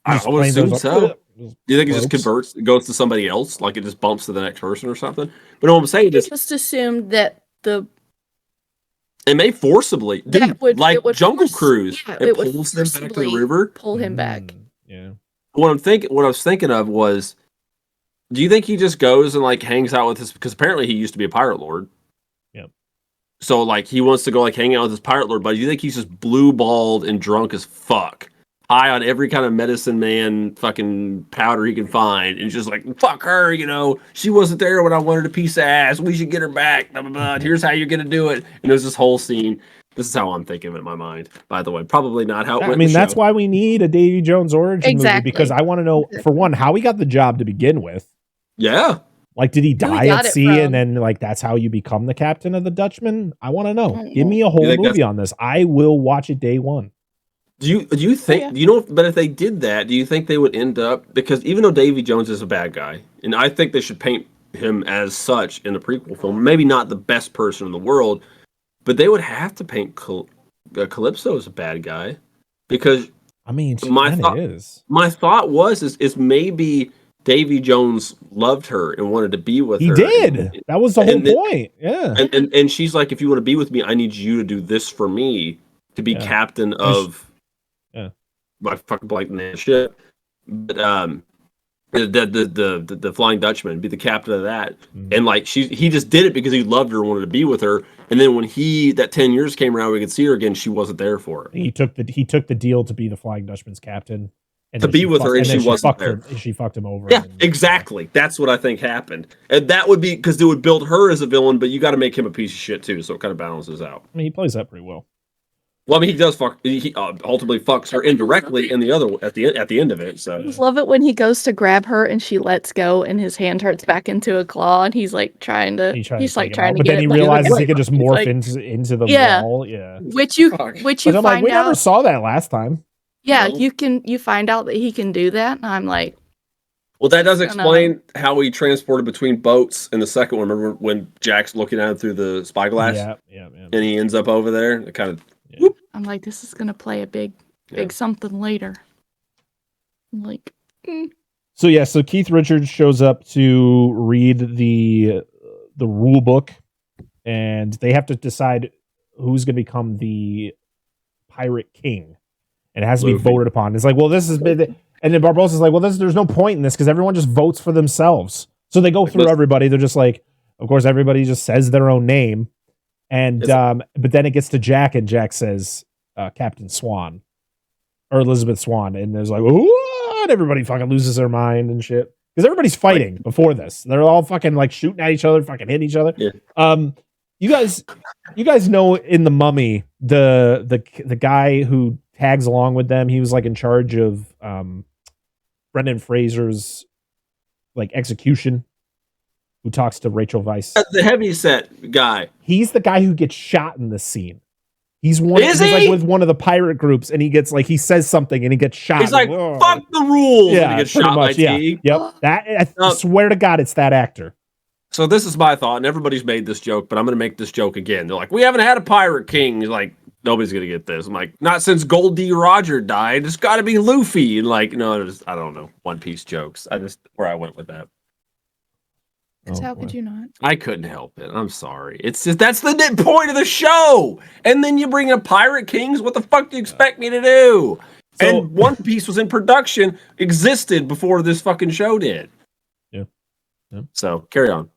I would assume so. Do you think it just converts, goes to somebody else, like it just bumps to the next person or something? But what I'm saying is, just assumed that it may forcibly, like Jungle Cruise, it pulls them back to the river, pull him back. Yeah. What I was thinking of was, do you think he just goes and like hangs out with his? Because apparently he used to be a pirate lord. Yep. So like he wants to go like hang out with his pirate lord, but do you think he's just blue balled and drunk as fuck? High on every kind of medicine man fucking powder he can find, and just like, fuck her, you know, she wasn't there when I wanted a piece of ass, we should get her back, blah, blah, blah. Here's how you're gonna do it. And there's this whole scene. This is how I'm thinking of it in my mind, by the way. Probably not how it went. I mean, that's why we need a Davy Jones origin movie, because I want to know, for one, how he got the job to begin with. Yeah. Like, did he die at sea and then like that's how you become the captain of the Dutchman? I want to know. Give me a whole movie on this. I will watch it day one. Do you think, you know, but if they did that, do you think they would end up, because even though Davy Jones is a bad guy, and I think they should paint him as such in the prequel film, maybe not the best person in the world, but they would have to paint Calypso as a bad guy, because I mean, my thought was maybe Davy Jones loved her and wanted to be with her. He did. That was the whole point. Yeah. And she's like, if you want to be with me, I need you to do this for me to be captain of my fucking blank name ship. But the Flying Dutchman, be the captain of that. And like he just did it because he loved her and wanted to be with her. And then when that 10 years came around, we could see her again, she wasn't there for her. He took the deal to be the Flying Dutchman's captain. And to be with her, and she wasn't there. She fucked him over. Yeah, exactly. That's what I think happened. And that would be, because it would build her as a villain, but you got to make him a piece of shit too, so it kind of balances out. I mean, he plays that pretty well. Well, I mean, he does fuck. He ultimately fucks her indirectly in the other at the end of it. So I just love it when he goes to grab her and she lets go, and his hand turns back into a claw, and he's like trying to get it. But then he realizes he can just morph into the wall. Yeah, which you I'm like, we never saw that last time. Yeah, No? you find out that he can do that, and I'm like, well, that does explain how he transported between boats in the second one. Remember when Jack's looking at him through the spyglass? Yeah. And he ends up over there. It kind of. Yeah. I'm like, this is gonna play a big something later. I'm like, So Keith Richards shows up to read the rule book, and they have to decide who's going to become the pirate king, and it has to be voted upon. It's like, well, this is, and then Barbossa's like, well, there's no point in this because everyone just votes for themselves. So they go through everybody. They're just like, of course, everybody just says their own name, and but then it gets to Jack, and Jack says Captain Swan or Elizabeth Swan, and there's like, what? Everybody fucking loses their mind and shit because everybody's fighting before this. They're all fucking like shooting at each other, fucking hitting each other. Yeah. You guys know in The Mummy the guy who tags along with them. He was like in charge of Brendan Fraser's like execution. Who talks to Rachel Weisz? The heavyset guy. He's the guy who gets shot in this scene. He's like with one of the pirate groups, and he gets like he says something, and he gets shot. He's like, "Fuck the rules!" Yeah, and he gets shot by T. Yep. That I swear to God, it's that actor. So this is my thought, and everybody's made this joke, but I'm going to make this joke again. They're like, "We haven't had a pirate king." He's like, "Nobody's going to get this." I'm like, "Not since Gold D. Roger died. It's got to be Luffy." And like, no, I don't know, One Piece jokes. Where I went with that. Because how could you not? I couldn't help it. I'm sorry. It's just that's the point of the show. And then you bring up Pirate Kings. What the fuck do you expect me to do? So, and One Piece was in production, existed before this fucking show did. Yeah. So carry on.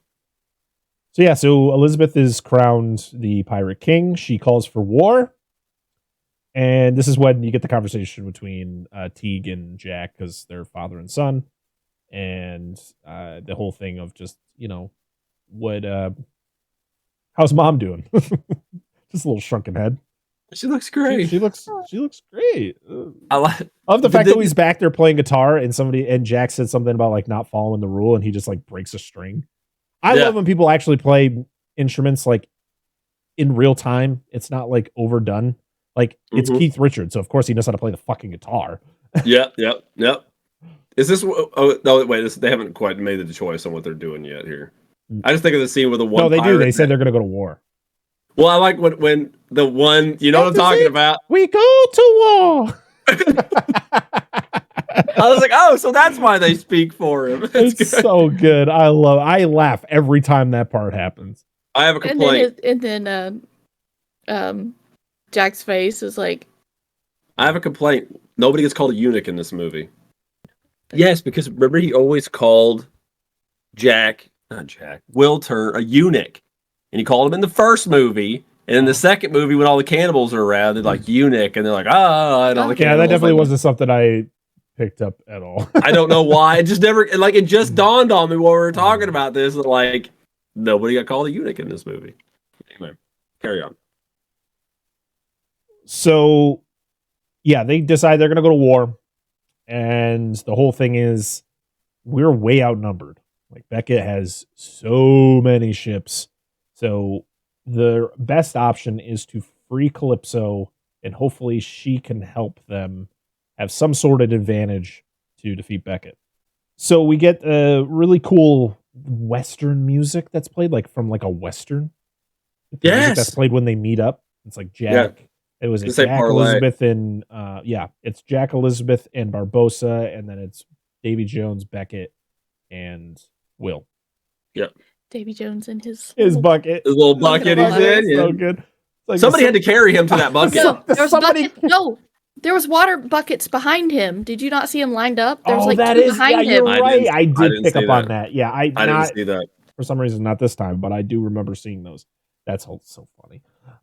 So Elizabeth is crowned the Pirate King. She calls for war. And this is when you get the conversation between Teague and Jack because they're father and son. And the whole thing of just, how's mom doing? Just a little shrunken head. She looks great. She looks great. I love the fact that he's back there playing guitar and Jack said something about like not following the rule and he just like breaks a string. I love when people actually play instruments like in real time. It's not like overdone. Like it's Keith Richards, so of course he knows how to play the fucking guitar. Yep. Is this? Oh no! Wait, they haven't quite made the choice on what they're doing yet here. I just think of the scene with the one. No, they do. They said they're going to go to war. Well, I like when the one. You know what I'm talking about? We go to war. I was like, oh, so that's why they speak for him. It's good. So good. I laugh every time that part happens. I have a complaint. And then Jack's face is like. I have a complaint. Nobody gets called a eunuch in this movie. Yes, because remember he always called Will Turner a eunuch. And he called him in the first movie. And in the second movie, when all the cannibals are around, they're like eunuch. And they're like, and all the cannibals. Yeah, that definitely wasn't something I picked up at all. I don't know why. It just never, like, it just dawned on me while we were talking about this. Like, nobody got called a eunuch in this movie. Anyway, carry on. So, yeah, they decide they're going to go to war. And the whole thing is we're way outnumbered. Like Beckett has so many ships. So the best option is to free Calypso and hopefully she can help them have some sort of advantage to defeat Beckett. So we get a really cool Western music that's played like from like a Western. Yes. That's played when they meet up. It's like Jack. Yeah. It was Jack, Elizabeth, and it's Jack, Elizabeth, and Barbossa, and then it's Davy Jones, Beckett, and Will. Yep. Davy Jones and his bucket. His little bucket he's in. Yeah. So good. Like somebody had to carry him to that bucket. There was water buckets behind him. Did you not see him lined up? There's two behind him. You're right. I did pick up on that. Yeah, I didn't see that. For some reason, not this time, but I do remember seeing those. That's so funny.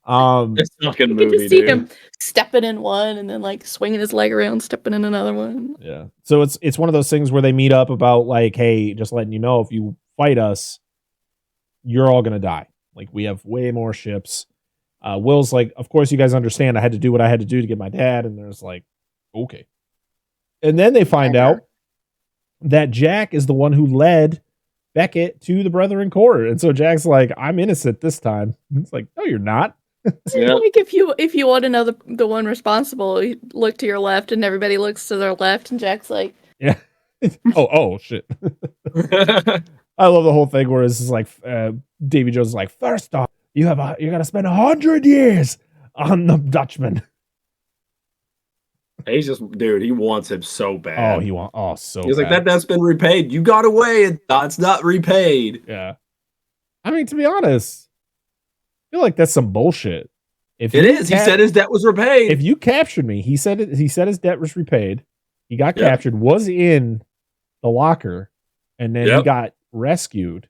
It's fucking movie, you can just see him stepping in one and then like swinging his leg around, stepping in another one. Yeah. So it's one of those things where they meet up about like, hey, just letting you know if you fight us, you're all gonna die. Like we have way more ships. Will's like, of course you guys understand I had to do what I had to do to get my dad, and there's like, okay. And then they find out that Jack is the one who led Beckett to the Brethren Court. And so Jack's like, I'm innocent this time. It's like, no, you're not. Like if you want to know the one responsible, you look to your left and everybody looks to their left and Jack's like, yeah. oh shit. I love the whole thing where it's like Davy Jones is like, first off, you gotta spend 100 years on the Dutchman. He's just, dude, he wants him so bad. He's like, that's been repaid. You got away, and it's not repaid. Yeah. I mean, to be honest, I feel like that's some bullshit. It is. He said his debt was repaid. If you captured me, he said his debt was repaid. He got captured, was in the locker, and then he got rescued.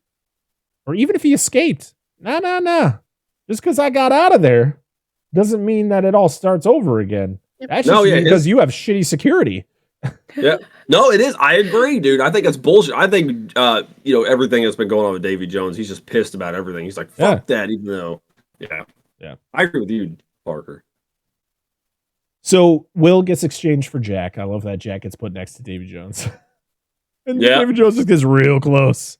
Or even if he escaped. No. Just because I got out of there doesn't mean that it all starts over again. That's just because you have shitty security. Yeah. No, it is. I agree, dude. I think that's bullshit. I think everything that's been going on with Davy Jones, he's just pissed about everything. He's like, fuck that, even though I agree with you, Parker. So Will gets exchanged for Jack. I love that Jack gets put next to Davy Jones. And Davy Jones just gets real close.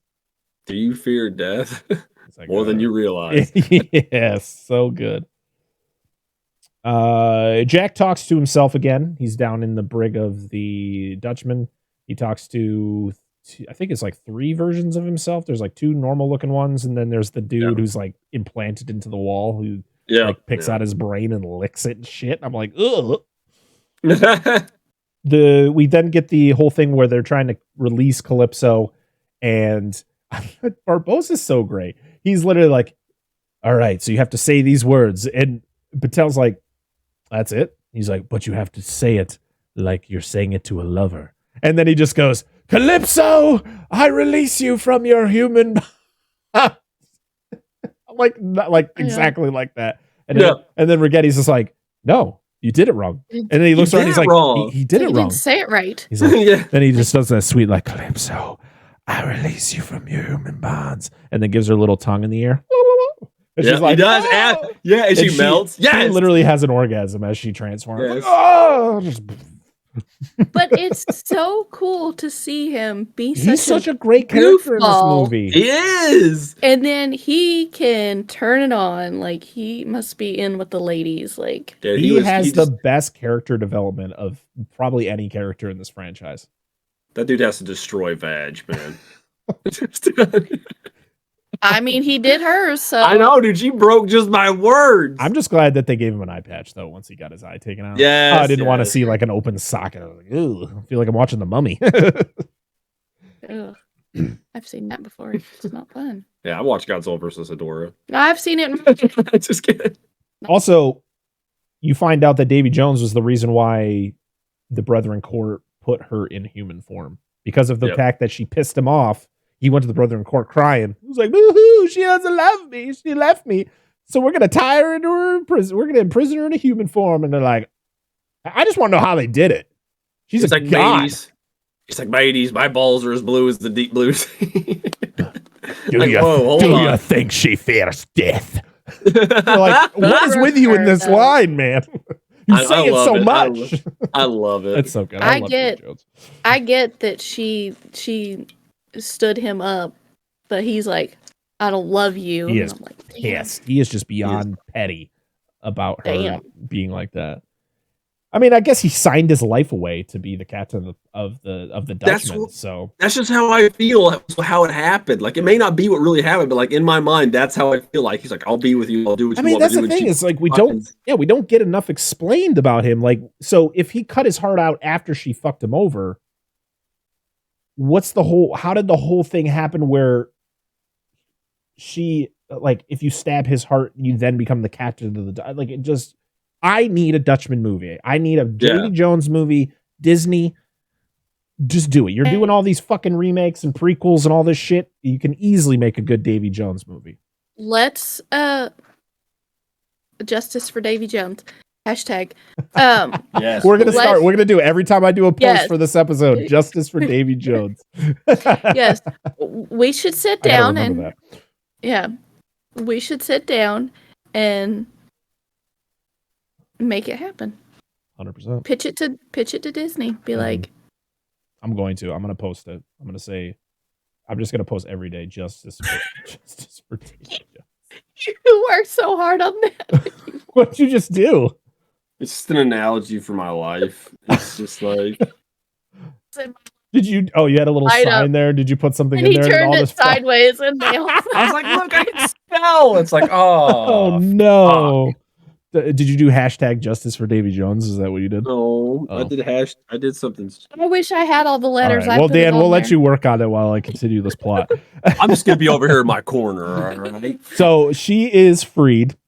Do you fear death more than you realize? Yes, so good. Jack talks to himself again. He's down in the brig of the Dutchman. He talks to, I think it's like 3 versions of himself. There's like 2 normal looking ones, and then there's the dude who's like implanted into the wall who picks out his brain and licks it and shit. I'm like, ugh. We then get the whole thing where they're trying to release Calypso, and Barbosa's so great. He's literally like, all right, so you have to say these words, and Patel's like, that's it. He's like, but you have to say it like you're saying it to a lover. And then he just goes, Calypso, I release you from your human. like exactly like that. And then Rigetti's just like, no, you did it wrong. And then he looks around, he's like, he did it wrong. He didn't say it right. He's like, then he just does that sweet, like, Calypso, I release you from your human bonds. And then gives her a little tongue in the air. And she's like, he does. Oh! And she melts. She literally has an orgasm as she transforms. Yes. Like, oh! But it's so cool to see him be such a great character in this movie. He is. And then he can turn it on. Like, he must be in with the ladies. Like, dude, he has the best character development of probably any character in this franchise. That dude has to destroy Vag, man. I mean, he did hers, so. I know, dude. She broke just my words. I'm just glad that they gave him an eye patch, though, once he got his eye taken out. Yes, I didn't want to see, like, an open socket. I was like, ew, I feel like I'm watching The Mummy. I've seen that before. It's not fun. Yeah, I watched Godzilla vs. Ghidorah. I've seen it. Just kidding. Also, you find out that Davy Jones was the reason why the Brethren Court put her in human form. Because of the fact that she pissed him off. He went to the Brethren Court crying. He was like, woohoo, she doesn't love me. She left me. So we're going to tie her into her prison. We're going to imprison her in a human form. And they're like, I just want to know how they did it. She's a like, god. Mateys. She's like, mateys, my balls are as blue as the deep blue sea. Do you think she fears death? Like, what is with you in this line, man? You say it so much. I love it. It's so good. I get that she stood him up, but he's like, I don't love you. He is, I'm like, yes, he is just beyond petty about her being like that. I mean, I guess he signed his life away to be the captain of the Dutchman. So that's just how I feel. That's how it happened. Like, it may not be what really happened, but like in my mind, that's how I feel. Like, he's like, I'll be with you. I'll do what you want to do. I mean, that's the thing. Is like we don't get enough explained about him. Like, so if he cut his heart out after she fucked him over, how did the whole thing happen where she, like, if you stab his heart, you then become the captain of the, like, it just, I need a Dutchman movie. I need a Davy Jones movie. Disney, just do it. You're doing all these fucking remakes and prequels and all this shit. You can easily make a good Davy Jones movie. Let's, justice for Davy Jones. Hashtag. Yes. We're going to do it every time I do a post for this episode. Justice for Davy Jones. Yes. We should sit down and we should sit down and make it happen. 100%. Pitch it to Disney. Be like, I'm going to post it. I'm going to say, I'm just going to post every day justice for Davy Jones. You work so hard on that. What'd you just do? It's just an analogy for my life. It's just like. Did you? Oh, you had a little sign there. Did you put something and in there? And he turned it sideways and nailed it. I was like, look, I can spell. It's like, oh no. Fuck. Did you do hashtag justice for Davy Jones? Is that what you did? No, I did something. I wish I had all the letters. Right. Well, Dan, we'll let you work on it while I continue this plot. I'm just gonna be over here in my corner. All right. So she is freed,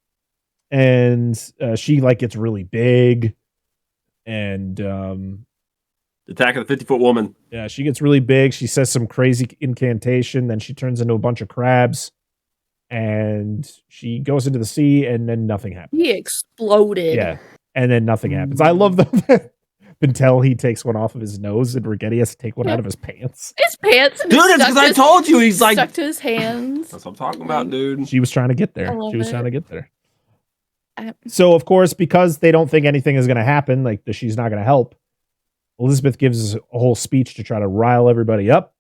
and she like gets really big, and Attack of the 50-foot woman. Yeah, she gets really big. She says some crazy incantation, then she turns into a bunch of crabs. And she goes into the sea, and then nothing happens. He exploded. Yeah, and then nothing happens. I love that until he takes one off of his nose, and Rigetti has to take one out of his pants. His pants? Dude, it's because I told you he's like stuck to his hands. That's what I'm talking about, dude. She was trying to get there. Trying to get there. So, of course, because they don't think anything is going to happen, like she's not going to help, Elizabeth gives a whole speech to try to rile everybody up.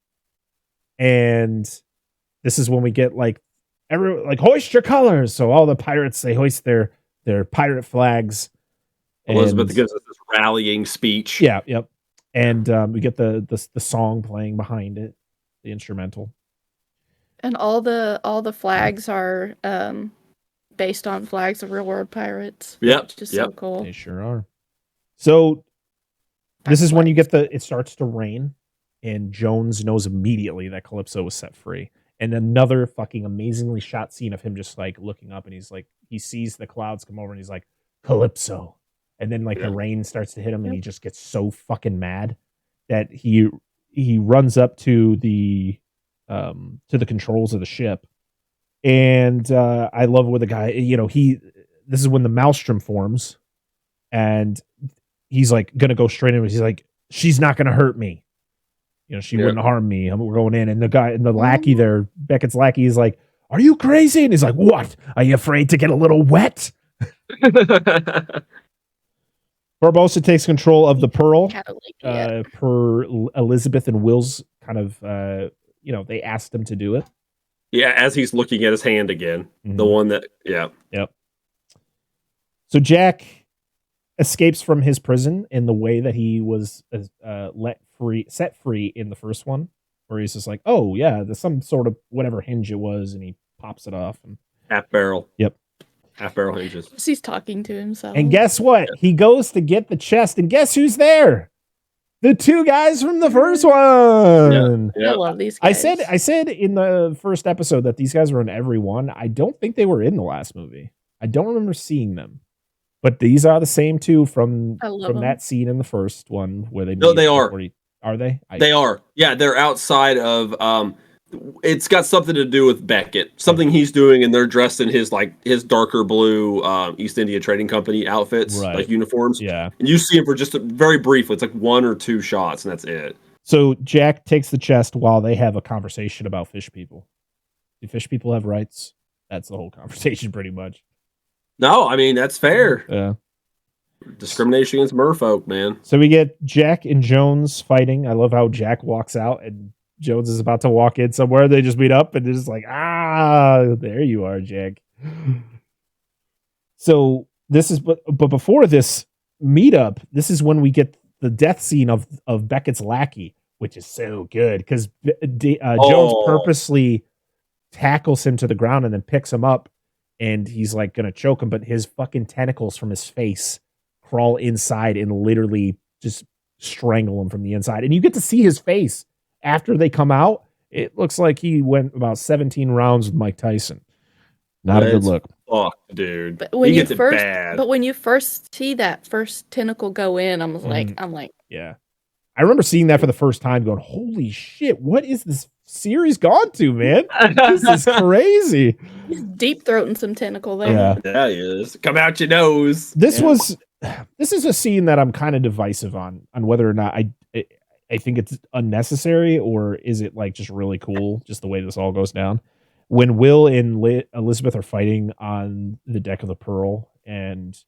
And this is when we get like hoist your colors. So all the pirates, they hoist their pirate flags. Elizabeth gives us this rallying speech. Yeah, yep. And we get the song playing behind it, the instrumental. And all the flags are based on flags of real world pirates. Yep. Which is so cool. They sure are. So this is when you get it starts to rain, and Jones knows immediately that Calypso was set free. And another fucking amazingly shot scene of him just like looking up, and he's like, he sees the clouds come over, and he's like, Calypso. And then like the rain starts to hit him, and he just gets so fucking mad that he runs up to the controls of the ship. And I love where the guy, this is when the maelstrom forms, and he's like gonna go straight in. He's like, she's not gonna hurt me. She wouldn't harm me. We're going in. And the guy, and the lackey there, Beckett's lackey, is like, are you crazy? And he's like, what? Are you afraid to get a little wet? Barbossa takes control of the Pearl per Elizabeth and Will's kind of, they asked him to do it. Yeah, as he's looking at his hand again. The one that, yeah. Yep. So Jack escapes from his prison in the way that he was set free in the first one, where he's just like, oh yeah, there's some sort of whatever hinge it was, and he pops it off. And half barrel. Yep. Half barrel hinges. He's talking to himself. And guess what? He goes to get the chest, and guess who's there? The two guys from the first one. Yeah. I love these guys. I said in the first episode that these guys were in every one. I don't think they were in the last movie. I don't remember seeing them. But these are the same two from that scene in the first one where they. No, they are. Are they? They are. Yeah, they're outside of. It's got something to do with Beckett. Something he's doing, and they're dressed in his darker blue East India Trading Company outfits, like uniforms. Yeah, and you see him for just very briefly. It's like 1 or 2 shots, and that's it. So Jack takes the chest while they have a conversation about fish people. Do fish people have rights? That's the whole conversation, pretty much. No, I mean that's fair. Yeah. Discrimination against merfolk, man. So we get Jack and Jones fighting. I love how Jack walks out and Jones is about to walk in somewhere. They just meet up and they're just like, there you are, Jack. So this is, but before this meetup, this is when we get the death scene of Beckett's lackey, which is so good because Jones purposely tackles him to the ground and then picks him up, and he's like gonna choke him, but his fucking tentacles from his face crawl inside and literally just strangle him from the inside. And you get to see his face after they come out. It looks like he went about 17 rounds with Mike Tyson. Not a good look. Fuck, dude. But when you first see that first tentacle go in, I'm like, yeah. I remember seeing that for the first time, going, "Holy shit! What is this series gone to, man? This is crazy." He's deep throating some tentacle there. Yeah, he is. Come out your nose. This is a scene that I'm kind of divisive on whether or not I think it's unnecessary, or is it like just really cool, just the way this all goes down. When Will and Elizabeth are fighting on the deck of the Pearl, and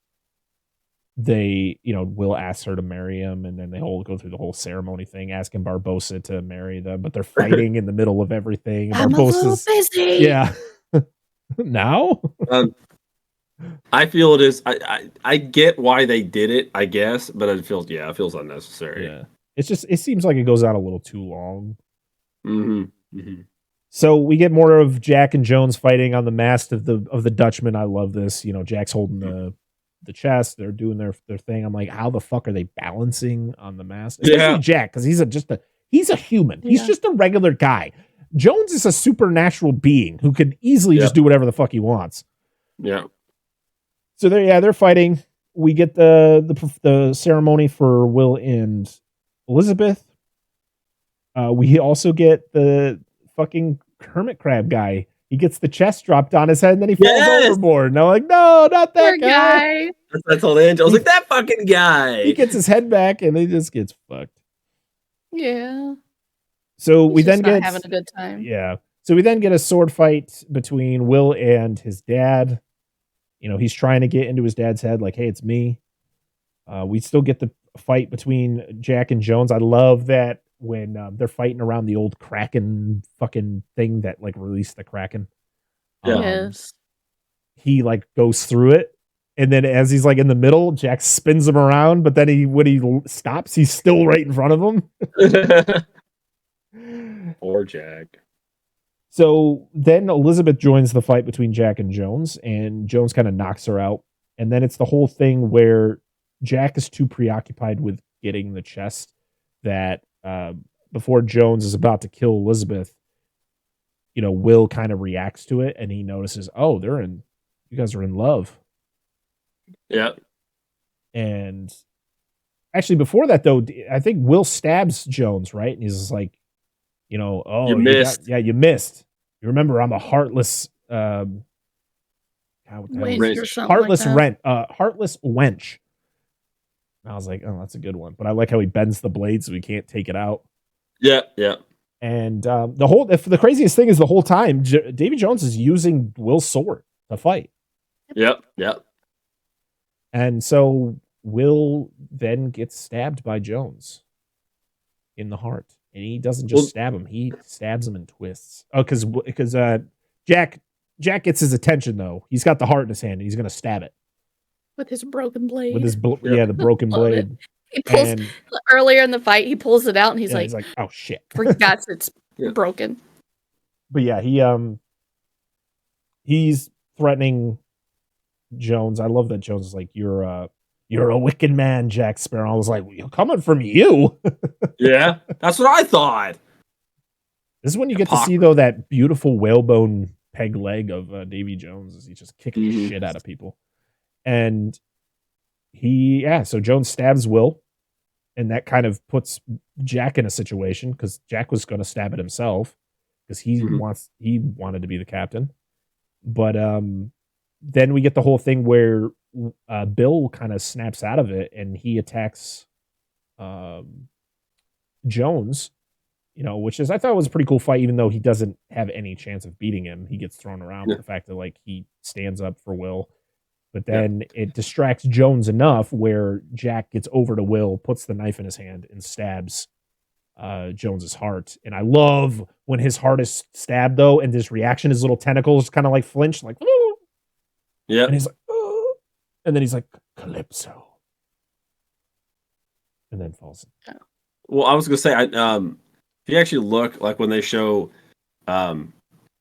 they, Will asks her to marry him, and then they all go through the whole ceremony thing, asking Barbossa to marry them, but they're fighting in the middle of everything. I'm a little busy. Yeah. Now? I feel it is. I get why they did it, I guess, but it feels unnecessary. Yeah, it seems like it goes on a little too long. Mm-hmm. So we get more of Jack and Jones fighting on the mast of the Dutchman. I love this. Jack's holding the chest. They're doing their thing. I'm like, how the fuck are they balancing on the mast? Especially Jack, because he's a human. Yeah. He's just a regular guy. Jones is a supernatural being who could easily just do whatever the fuck he wants. Yeah. So they're fighting. We get the ceremony for Will and Elizabeth. We also get the fucking hermit crab guy. He gets the chest dropped on his head and then he falls overboard. And I'm like, no, not that guy. That's what I told Angel. I was like, that fucking guy. He gets his head back and he just gets fucked. Yeah. So we then get having a good time. Yeah. So we then get a sword fight between Will and his dad. He's trying to get into his dad's head, like, hey, it's me. We still get the fight between Jack and Jones. I love that when they're fighting around the old Kraken fucking thing that like released the Kraken. Yes. He like goes through it. And then as he's like in the middle, Jack spins him around. But then when he stops, he's still right in front of him. Poor Jack. So then Elizabeth joins the fight between Jack and Jones, and Jones kind of knocks her out. And then it's the whole thing where Jack is too preoccupied with getting the chest that before Jones is about to kill Elizabeth, Will kind of reacts to it and he notices, oh, you guys are in love. Yeah. And actually before that though, I think Will stabs Jones, right? And he's just like, oh, you missed. You missed. You remember I'm a heartless heartless wench. I was like, oh, that's a good one. But I like how he bends the blade so he can't take it out. Yeah, yeah. And the craziest thing is the whole time, Davy Jones is using Will's sword to fight. Yep, yep. And so Will then gets stabbed by Jones in the heart. And he doesn't just stab him; he stabs him and twists. Oh, because Jack gets his attention though. He's got the heart in his hand, and he's gonna stab it with his broken blade. With his the broken blade. He pulls earlier in the fight. He pulls it out, and he's like, "Oh shit!" Forgets it's broken. But yeah, he's threatening Jones. I love that Jones is like, "You're a wicked man, Jack Sparrow." I was like, coming from you. Yeah, that's what I thought. This is when you get to see, though, that beautiful whalebone peg leg of Davy Jones as he's just kicking the shit out of people. And so Jones stabs Will, and that kind of puts Jack in a situation because Jack was going to stab it himself because he wanted to be the captain. But then we get the whole thing where Bill kind of snaps out of it and he attacks Jones, which I thought was a pretty cool fight, even though he doesn't have any chance of beating him. He gets thrown around with the fact that like he stands up for Will, but then it distracts Jones enough where Jack gets over to Will, puts the knife in his hand and stabs Jones's heart. And I love when his heart is stabbed though, and this reaction, his little tentacles kind of like flinch, like, oh. Yeah. And he's like, oh. And then he's like, Calypso. And then falls. Well, I was gonna say, if you actually look, like when they show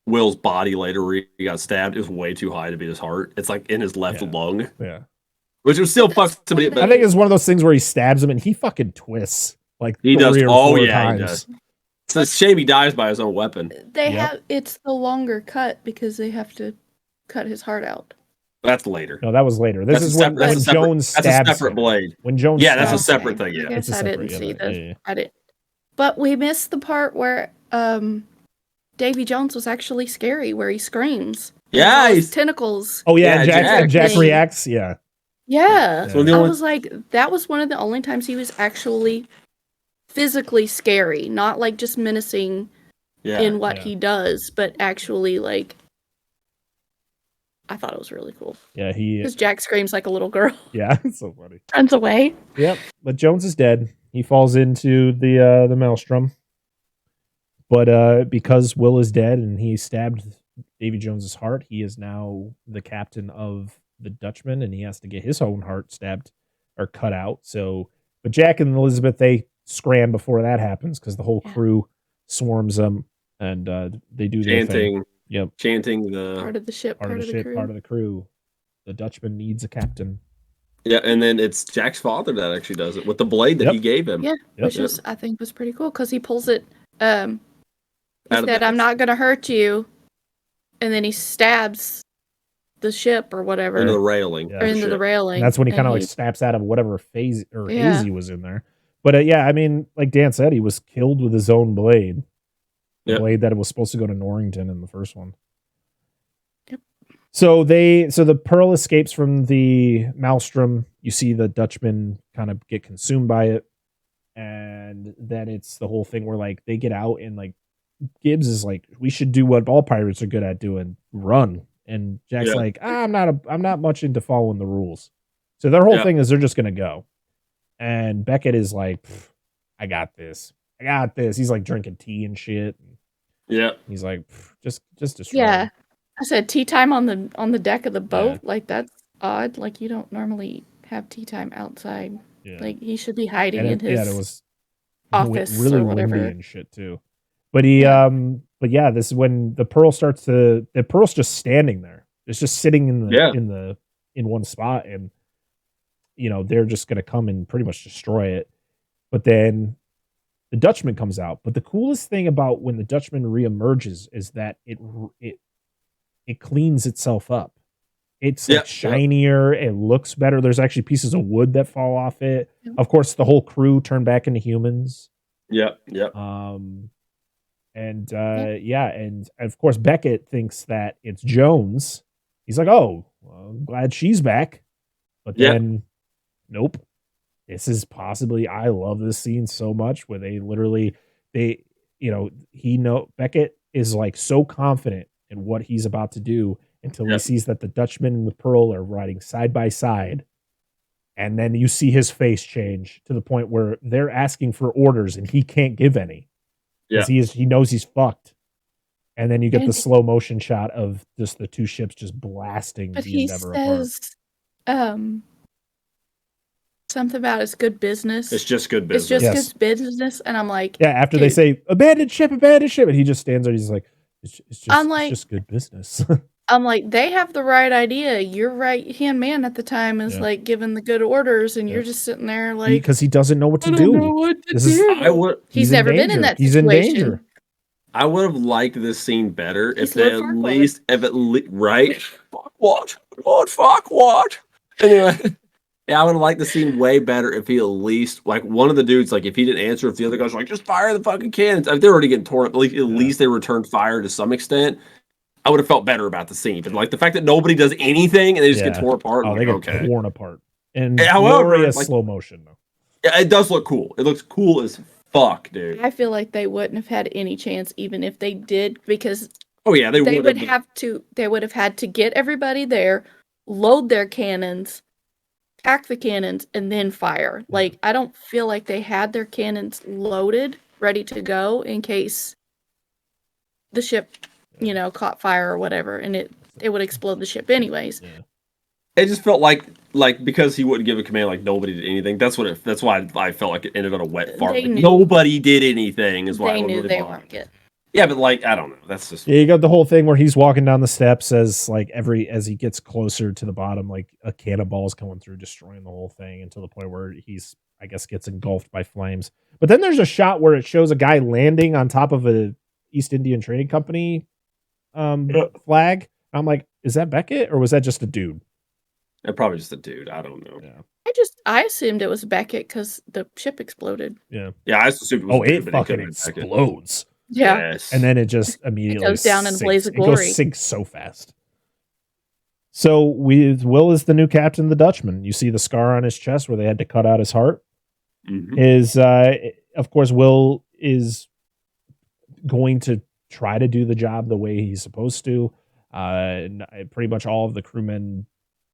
Will's body later where he got stabbed, it was way too high to be his heart. It's like in his left lung. Yeah. Which was still fucks to me. I think it's one of those things where he stabs him and he fucking twists. Like he does. Oh yeah, he does. It's a shame he dies by his own weapon. It's the longer cut because they have to cut his heart out. That's later. No, that was later. This is when Jones stabs. That's a separate blade. When Jones, that's a separate thing. Yeah, I didn't see this. Yeah. I didn't. But we missed the part where Davy Jones was actually scary, where he screams. Yeah, his tentacles. Oh yeah, Jack reacts. Yeah. Yeah. I was like, that was one of the only times he was actually physically scary, not like just menacing in what he does, but actually like. I thought it was really cool. Yeah, because Jack screams like a little girl. Yeah, it's so funny. Runs away. Yep, but Jones is dead. He falls into the maelstrom. But because Will is dead and he stabbed Davy Jones's heart, he is now the captain of the Dutchman, and he has to get his own heart stabbed or cut out. So, but Jack and Elizabeth, they scram before that happens because the whole crew swarms them, and they do their thing. Yep, chanting the part of the ship, part of the crew. Part of the crew. The Dutchman needs a captain. Yeah, and then it's Jack's father that actually does it with the blade that he gave him. Yeah, which is I think was pretty cool because he pulls it. He said, "I'm not going to hurt you," and then he stabs the ship or whatever into the railing. Or into the railing. And that's when he kind of like snaps out of whatever phase or hazy was in there. But I mean, like Dan said, he was killed with his own blade. The blade that was supposed to go to Norrington in the first one. Yep. So the Pearl escapes from the Maelstrom. You see the Dutchman kind of get consumed by it. And then it's the whole thing where like they get out and like Gibbs is like, we should do what all pirates are good at doing, run. And Jack's like, I'm not much into following the rules. So their whole thing is they're just gonna go. And Beckett is like, I got this. He's like drinking tea and shit. Yeah. He's like, just destroy. Yeah. I said tea time on the deck of the boat. Yeah. Like that's odd. Like you don't normally have tea time outside. Yeah. Like he should be hiding in his it was office really or whatever. Windy and shit too. But this is when the Pearl the Pearl's just standing there. It's just sitting in one spot, and they're just gonna come and pretty much destroy it. But then the Dutchman comes out. But the coolest thing about when the Dutchman reemerges is that it cleans itself up. It's like shinier. It looks better. There's actually pieces of wood that fall off it. Yep. Of course, the whole crew turn back into humans. Yeah. And of course Beckett thinks that it's Jones. He's like, "Oh, well, I'm glad she's back." But then, nope. This is possibly. I love this scene so much where Beckett is like so confident in what he's about to do until he sees that the Dutchman and the Pearl are riding side by side. And then you see his face change to the point where they're asking for orders and he can't give any. Because he knows he's fucked. And then you get the slow motion shot of just the two ships just blasting the Endeavor apart. Something about it's good business. It's just good business. It's just good business. And I'm like, after they say abandoned ship, and he just stands there. He's like, it's just good business. I'm like, they have the right idea. Your right hand man at the time is like giving the good orders, and you're just sitting there like because he doesn't know what to do. He's never been in that situation. He's in danger. I would have liked this scene better if they at least right. Fuck what? Fuck what? Anyway. Yeah, I would have liked the scene way better if he at least, like, one of the dudes, like, if he didn't answer, if the other guys were like, just fire the fucking cannons. If they're already getting torn up, at least they returned fire to some extent. I would have felt better about the scene. But, like, the fact that nobody does anything and they just get torn apart. Oh, they get torn apart. And glorious slow motion, though. Yeah, it does look cool. It looks cool as fuck, dude. I feel like they wouldn't have had any chance, even if they did, because they would have had to get everybody there, load their cannons, pack the cannons, and then fire. Like, I don't feel like they had their cannons loaded, ready to go in case the ship, caught fire or whatever, and it would explode the ship anyways. Yeah. It just felt like because he wouldn't give a command, like nobody did anything. That's why I felt like it ended on a wet fart. Like, nobody did anything. Is why they knew they weren't good. Yeah, but like I don't know. That's just you got the whole thing where he's walking down the steps as he gets closer to the bottom, like a cannonball's coming through, destroying the whole thing until the point where he's gets engulfed by flames. But then there's a shot where it shows a guy landing on top of a East Indian Trading Company flag. I'm like, is that Beckett or was that just a dude? Probably just a dude. I don't know. Yeah. I assumed it was Beckett because the ship exploded. Yeah. Yeah, I assumed it was. It fucking explodes. Yeah. Yes. And then it just immediately goes down in a blaze of glory. It sinks so fast. So Will is the new captain of the Dutchman. You see the scar on his chest where they had to cut out his heart. Mm-hmm. Of course, Will is going to try to do the job the way he's supposed to. Pretty much all of the crewmen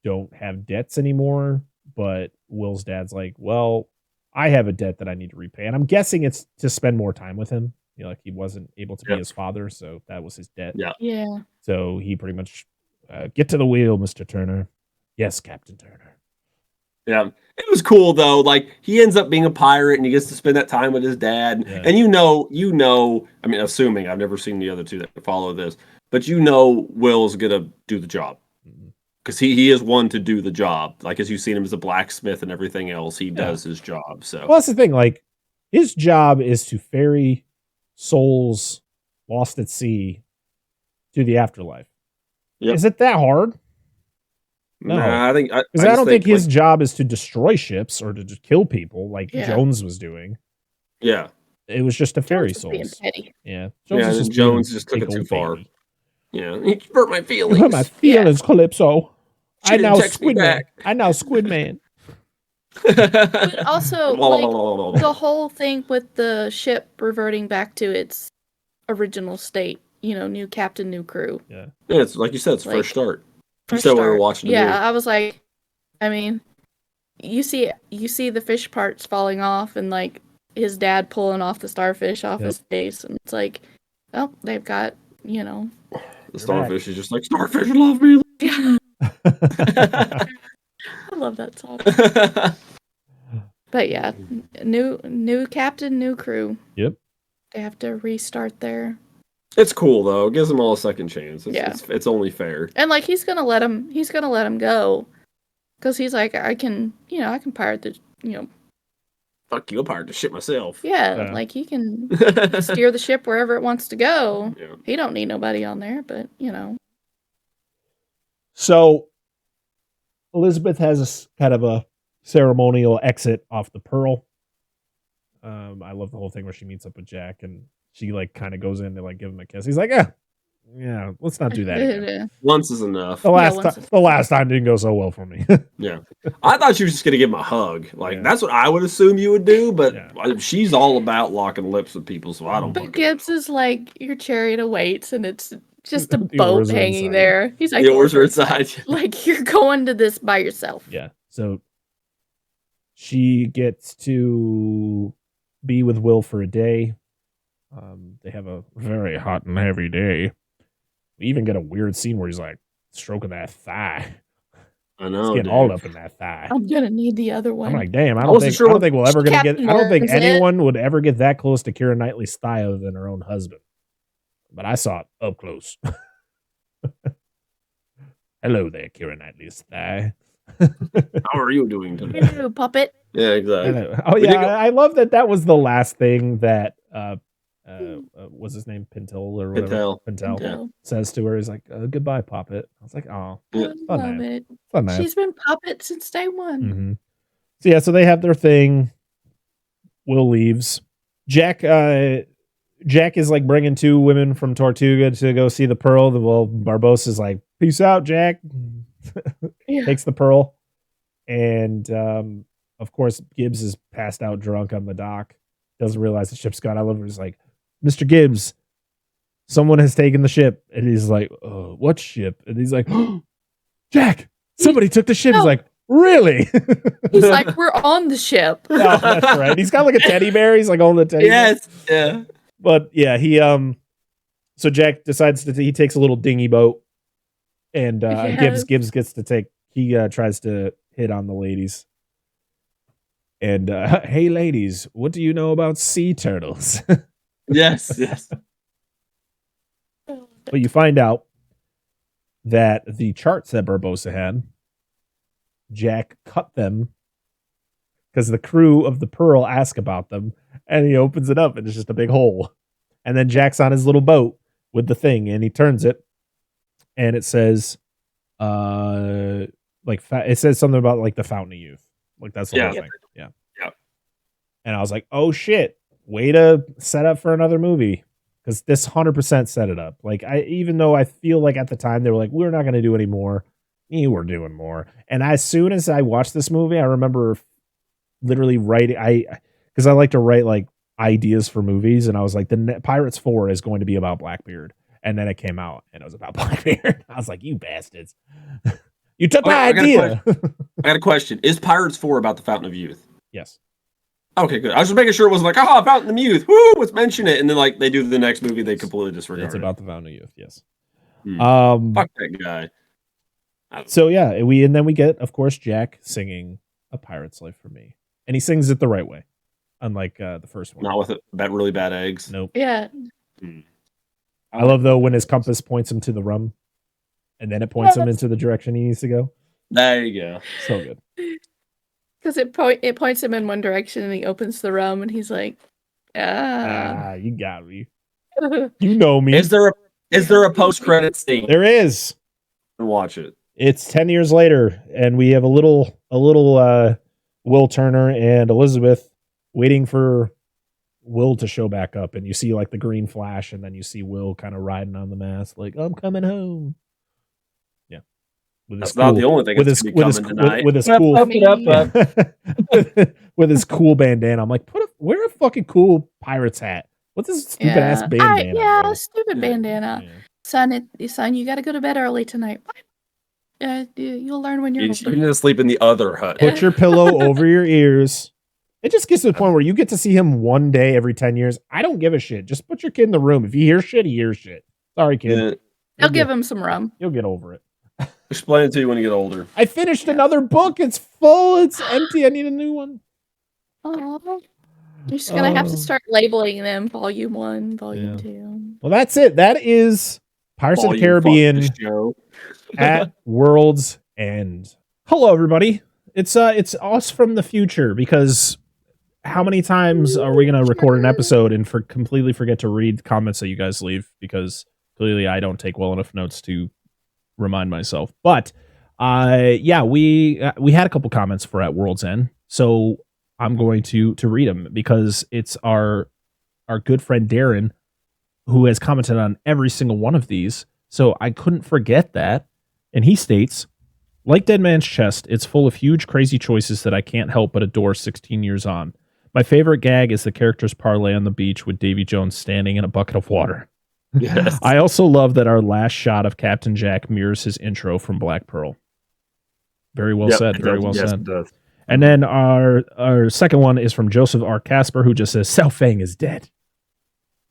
don't have debts anymore, but Will's dad's like, well, I have a debt that I need to repay. And I'm guessing it's to spend more time with him. Like he wasn't able to be his father, so that was his debt. Yeah. So he pretty much get to the wheel, Mr. Turner. Yes, Captain Turner. Yeah. It was cool though. Like he ends up being a pirate and he gets to spend that time with his dad. Yeah. And I mean, assuming I've never seen the other two that follow this, but Will's gonna do the job. Because he is one to do the job. Like as you've seen him as a blacksmith and everything else, he does his job. So well, that's the thing. Like his job is to ferry souls lost at sea to the afterlife. Yep. Is it that hard? No, I think because I don't think his job is to destroy ships or to just kill people like Jones was doing. Yeah, it was just to ferry souls. Yeah, Jones just took it too far. Baby. Yeah, he hurt my feelings. You hurt my feelings, Calypso. I now Squid Man. I now Squid Man. But also, like, the whole thing with the ship reverting back to its original state. New captain, new crew. Yeah, it's like you said, it's fresh start. You said we were watching. I was like, I mean, you see the fish parts falling off, and like his dad pulling off the starfish off his face, and it's like, oh, they've got The starfish is just like, starfish love me. I love that song. But yeah, new captain, new crew. Yep. They have to restart there. It's cool though. It gives them all a second chance. It's only fair. And like he's gonna let him go, because he's like, I can pirate the Fuck you, I'll pirate the ship myself. Yeah, like he can steer the ship wherever it wants to go. Yeah. He don't need nobody on there, but So Elizabeth has kind of a ceremonial exit off the Pearl. I love the whole thing where she meets up with Jack and she like kind of goes in to like give him a kiss. He's like, yeah, let's not do that again. Once is enough. The last time didn't go so well for me. Yeah, I thought she was just gonna give him a hug. Like that's what I would assume you would do. But she's all about locking lips with people, so I don't. But Gibbs is like, your chariot awaits, and it's just a boat hanging there. He's like, the oars are inside. Like you're going to this by yourself. Yeah. So she gets to be with Will for a day. They have a very hot and heavy day. We even get a weird scene where he's like stroking that thigh. I know. He's getting all up in that thigh. I'm gonna need the other one. I'm like, damn, I don't think we'll ever gonna get. I don't think anyone would ever get that close to Keira Knightley's thigh other than her own husband. But I saw it up close. Hello there, Keira Knightley's thigh. How are you doing today? Hello, puppet. Yeah, exactly. Oh yeah, I love that was the last thing that what's his name, Pintel or whatever. Pintel says to her. He's like, goodbye, Poppet. I was like, oh, love it. Fun night. She's been Poppet since day one. Mm-hmm. So yeah, so they have their thing. Will leaves. Jack is like bringing two women from Tortuga to go see the Pearl. Well, Barbossa's like, peace out, Jack. Takes the Pearl. And of course, Gibbs is passed out drunk on the dock. Doesn't realize the ship's gone. I love it. He's like, Mr. Gibbs, someone has taken the ship. And he's like, what ship? And he's like, oh, Jack, somebody took the ship. No. He's like, really? He's like, we're on the ship. Oh, that's right. He's got like a teddy bear. He's like on the teddy bear. Yeah. But yeah, he so Jack decides he takes a little dinghy boat, and Gibbs gets to take. He tries to hit on the ladies. And hey, ladies, what do you know about sea turtles? Yes. But you find out that the charts that Barbossa had, Jack cut them because the crew of the Pearl ask about them, and he opens it up, and it's just a big hole. And then Jack's on his little boat with the thing, and he turns it, and it says, it says something about like the Fountain of Youth, like that's the whole thing. Yeah. And I was like, oh shit, way to set up for another movie, because this 100% set it up. Like even though I feel like at the time they were like, we're not going to do any more, you were doing more. And as soon as I watched this movie, I remember literally writing, because I like to write like ideas for movies, and I was like, the Pirates 4 is going to be about Blackbeard, and then it came out and it was about Blackbeard. I was like, you bastards, you took my idea. I got a question. Is Pirates 4 about the Fountain of Youth? Yes. Okay, good. I was just making sure it wasn't like, Fountain of Youth, woo, let's mention it, and then like they do the next movie, they completely disregard it. It's about the Fountain of Youth, yes. Fuck that guy. So yeah, and then we get, of course, Jack singing "A Pirate's Life for Me," and he sings it the right way, unlike the first one. Not with really bad eggs. Nope. Yeah. I love though when his compass points him to the rum, and then it points him into the direction he needs to go. There you go. So good. Because it points him in one direction, and he opens the rum, and he's like, you got me. You know me. Is there a post-credit scene? There is. Watch it. It's 10 years later, and we have a little Will Turner and Elizabeth waiting for Will to show back up, and you see like the green flash, and then you see Will kind of riding on the mast, like I'm coming home. Yeah, that's not the only thing. With his cool bandana. I'm like, wear a fucking cool pirate's hat. What's this stupid ass bandana? Stupid bandana. Yeah. Son, you got to go to bed early tonight. You'll learn when you're older. You need to sleep in the other hut. Put your pillow over your ears. It just gets to the point where you get to see him one day every 10 years. I don't give a shit. Just put your kid in the room. If he hears shit, he hears shit. Sorry, kid. Yeah. They'll give him some rum. You'll get over it. Explain it to you when you get older. I finished another book. It's full. It's empty. I need a new one. Aww. You're just going to have to start labeling them Volume 1, Volume 2. Well, that's it. That is Pirates of the Caribbean at World's End. Hello, everybody. It's us from the future, because how many times are we going to record an episode and completely forget to read comments that you guys leave? Because clearly I don't take well enough notes to remind myself. But yeah, we had a couple comments for At World's End, so I'm going to read them because it's our good friend Darren who has commented on every single one of these. So I couldn't forget that. And he states, like Dead Man's Chest, it's full of huge, crazy choices that I can't help but adore 16 years on. My favorite gag is the characters parlay on the beach with Davy Jones standing in a bucket of water. Yes. I also love that our last shot of Captain Jack mirrors his intro from Black Pearl. Very well said. Very well said. It does. And then our second one is from Joseph R. Casper, who just says, Sao Fang is dead.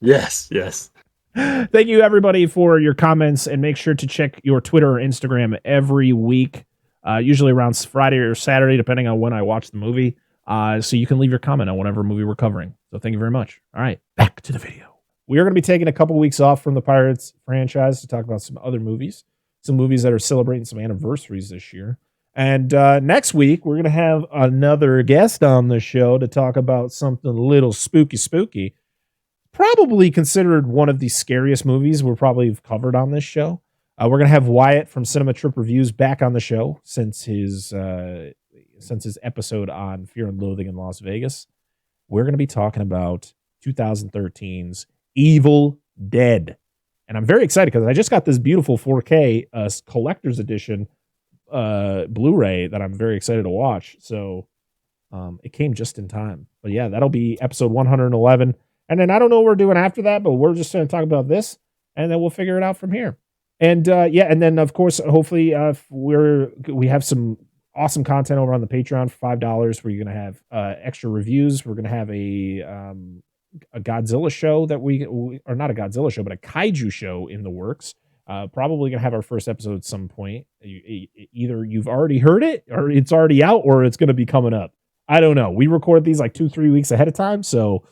Yes, yes. Thank you, everybody, for your comments, and make sure to check your Twitter or Instagram every week, usually around Friday or Saturday, depending on when I watch the movie, so you can leave your comment on whatever movie we're covering. So thank you very much. All right, back to the video. We are going to be taking a couple weeks off from the Pirates franchise to talk about some other movies, some movies that are celebrating some anniversaries this year. And next week, we're going to have another guest on the show to talk about something a little spooky. Probably considered one of the scariest movies we're probably covered on this show. We're going to have Wyatt from Cinema Trip Reviews back on the show since his episode on Fear and Loathing in Las Vegas. We're going to be talking about 2013's Evil Dead. And I'm very excited because I just got this beautiful 4K collector's edition Blu-ray that I'm very excited to watch. So it came just in time. But yeah, that'll be episode 111. And then I don't know what we're doing after that, but we're just going to talk about this, and then we'll figure it out from here. And yeah, and then of course, hopefully, we have some awesome content over on the Patreon for $5, where you're going to have extra reviews. We're going to have a Godzilla show that or not a Godzilla show, but a kaiju show in the works. Probably going to have our first episode at some point. Either you've already heard it, or it's already out, or it's going to be coming up. I don't know. We record these like 2-3 weeks ahead of time, so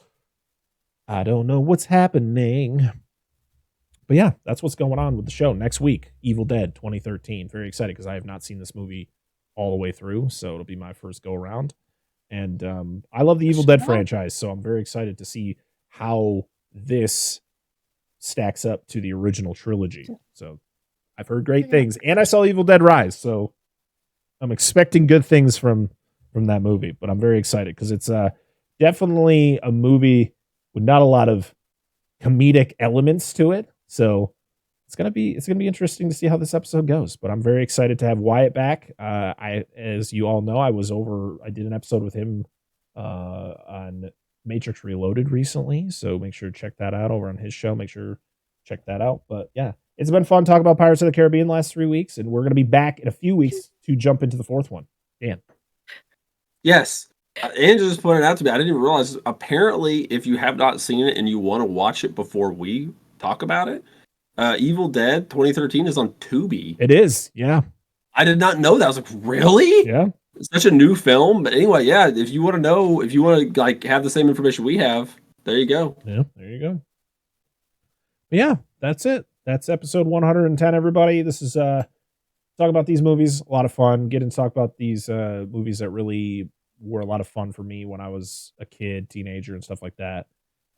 I don't know what's happening. But yeah, that's what's going on with the show. Next week, Evil Dead 2013. Very excited because I have not seen this movie all the way through, so it'll be my first go around. And I love the Evil Dead franchise, so I'm very excited to see how this stacks up to the original trilogy. So I've heard great things, and I saw Evil Dead Rise, so I'm expecting good things from that movie. But I'm very excited because it's definitely a movie with not a lot of comedic elements to it. So it's gonna be interesting to see how this episode goes. But I'm very excited to have Wyatt back. As you all know, I did an episode with him on Matrix Reloaded recently. So make sure to check that out over on his show. Make sure to check that out. But yeah, it's been fun talking about Pirates of the Caribbean the last 3 weeks, and we're gonna be back in a few weeks to jump into the fourth one. Dan. Yes. Andrew just pointed out to me, I didn't even realize, apparently, if you have not seen it and you want to watch it before we talk about it, Evil Dead 2013 is on Tubi. It is, yeah. I did not know that. I was like, really? Yeah. It's such a new film. But anyway, yeah, if you want to know, if you want to like have the same information we have, there you go. Yeah, there you go. But yeah, that's it. That's episode 110, everybody. This is talk about these movies. A lot of fun. Getting to talk about these movies that really were a lot of fun for me when I was a kid, teenager, and stuff like that.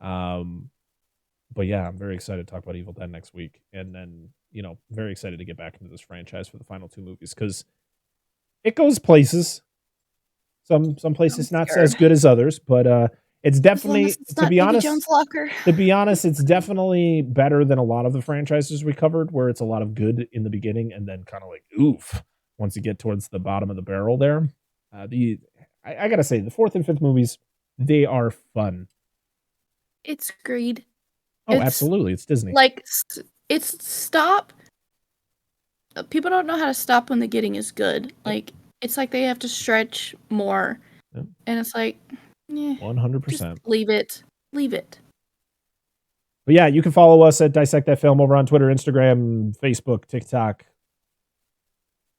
But yeah, I'm very excited to talk about Evil Dead next week. And then, very excited to get back into this franchise for the final 2 movies because it goes places. Some places not as good as others, but it's definitely, to be honest, it's definitely better than a lot of the franchises we covered, where it's a lot of good in the beginning and then kind of like oof once you get towards the bottom of the barrel there. I gotta say, the 4th and 5th movies, they are fun. It's greed. Oh, absolutely. It's Disney. Like, it's stop. People don't know how to stop when the getting is good. Like, it's like they have to stretch more. Yep. And it's like, 100%. Just leave it. But yeah, you can follow us at Dissect That Film over on Twitter, Instagram, Facebook, TikTok.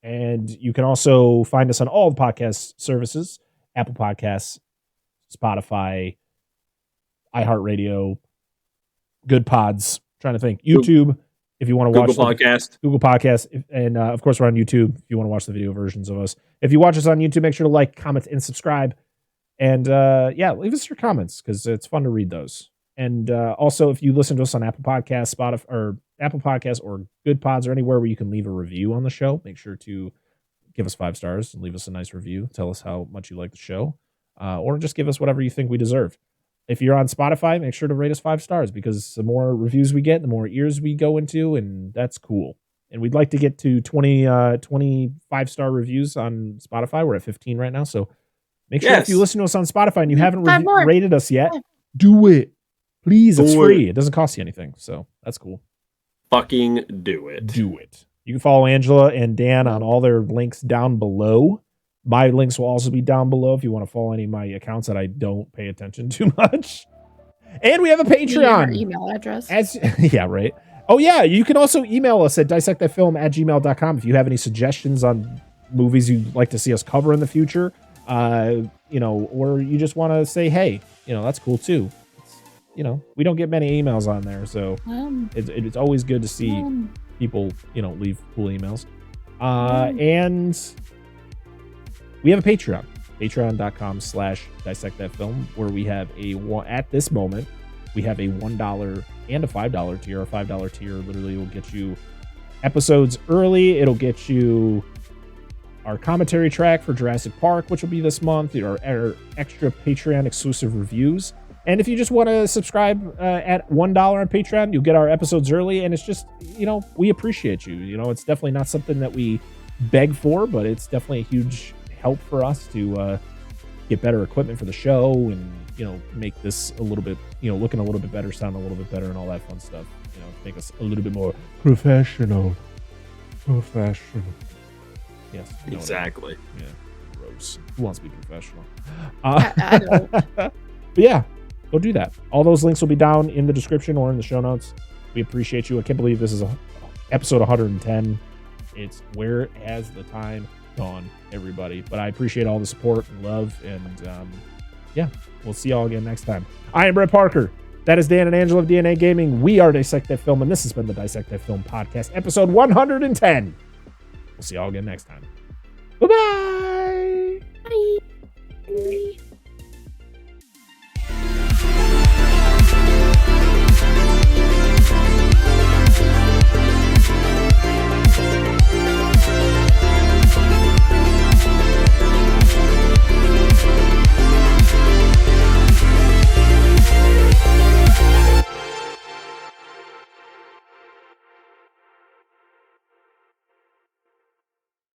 And you can also find us on all the podcast services, Apple Podcasts, Spotify, iHeartRadio, Good Pods. I'm trying to think. YouTube, if you want to watch Google Podcast. And of course, we're on YouTube if you want to watch the video versions of us. If you watch us on YouTube, make sure to like, comment, and subscribe. And leave us your comments because it's fun to read those. And also, if you listen to us on Apple Podcasts, Spotify, or Apple Podcasts, or Good Pods, or anywhere where you can leave a review on the show, make sure to give us 5 stars and leave us a nice review. Tell us how much you like the show, or just give us whatever you think we deserve. If you're on Spotify, make sure to rate us 5 stars because the more reviews we get, the more ears we go into, and that's cool. And we'd like to get to 20 5-star reviews on Spotify. We're at 15 right now, so make sure if you listen to us on Spotify and you haven't rated us yet, do it. Please, it's free. It doesn't cost you anything, so that's cool. Fucking do it. Do it. You can follow Angela and Dan on all their links down below. My links will also be down below if you want to follow any of my accounts that I don't pay attention too much. And we have a Patreon. Your email address. Yeah, right. Oh, yeah. You can also email us at dissectthatfilm@gmail.com if you have any suggestions on movies you'd like to see us cover in the future. Or you just want to say, hey, that's cool too. We don't get many emails on there, so it's always good to see people, leave cool emails. And we have a Patreon, patreon.com/dissectthatfilm, where we have at this moment, we have a $1 and a $5 tier. Our $5 tier literally will get you episodes early. It'll get you our commentary track for Jurassic Park, which will be this month, our extra Patreon exclusive reviews. And if you just want to subscribe at $1 on Patreon, you'll get our episodes early. And it's just, we appreciate you. It's definitely not something that we beg for, but it's definitely a huge help for us to get better equipment for the show and, make this a little bit, looking a little bit better, sound a little bit better and all that fun stuff. Make us a little bit more professional. Yes. Exactly. Yeah. Gross. Who wants to be professional? I don't. But yeah. Go do that. All those links will be down in the description or in the show notes. We appreciate you. I can't believe this is episode 110. It's where has the time gone, everybody? But I appreciate all the support and love. And we'll see y'all again next time. I am Brett Parker. That is Dan and Angela of DNA Gaming. We are Dissect That Film, and this has been the Dissect That Film podcast, episode 110. We'll see y'all again next time. Bye-bye. Bye.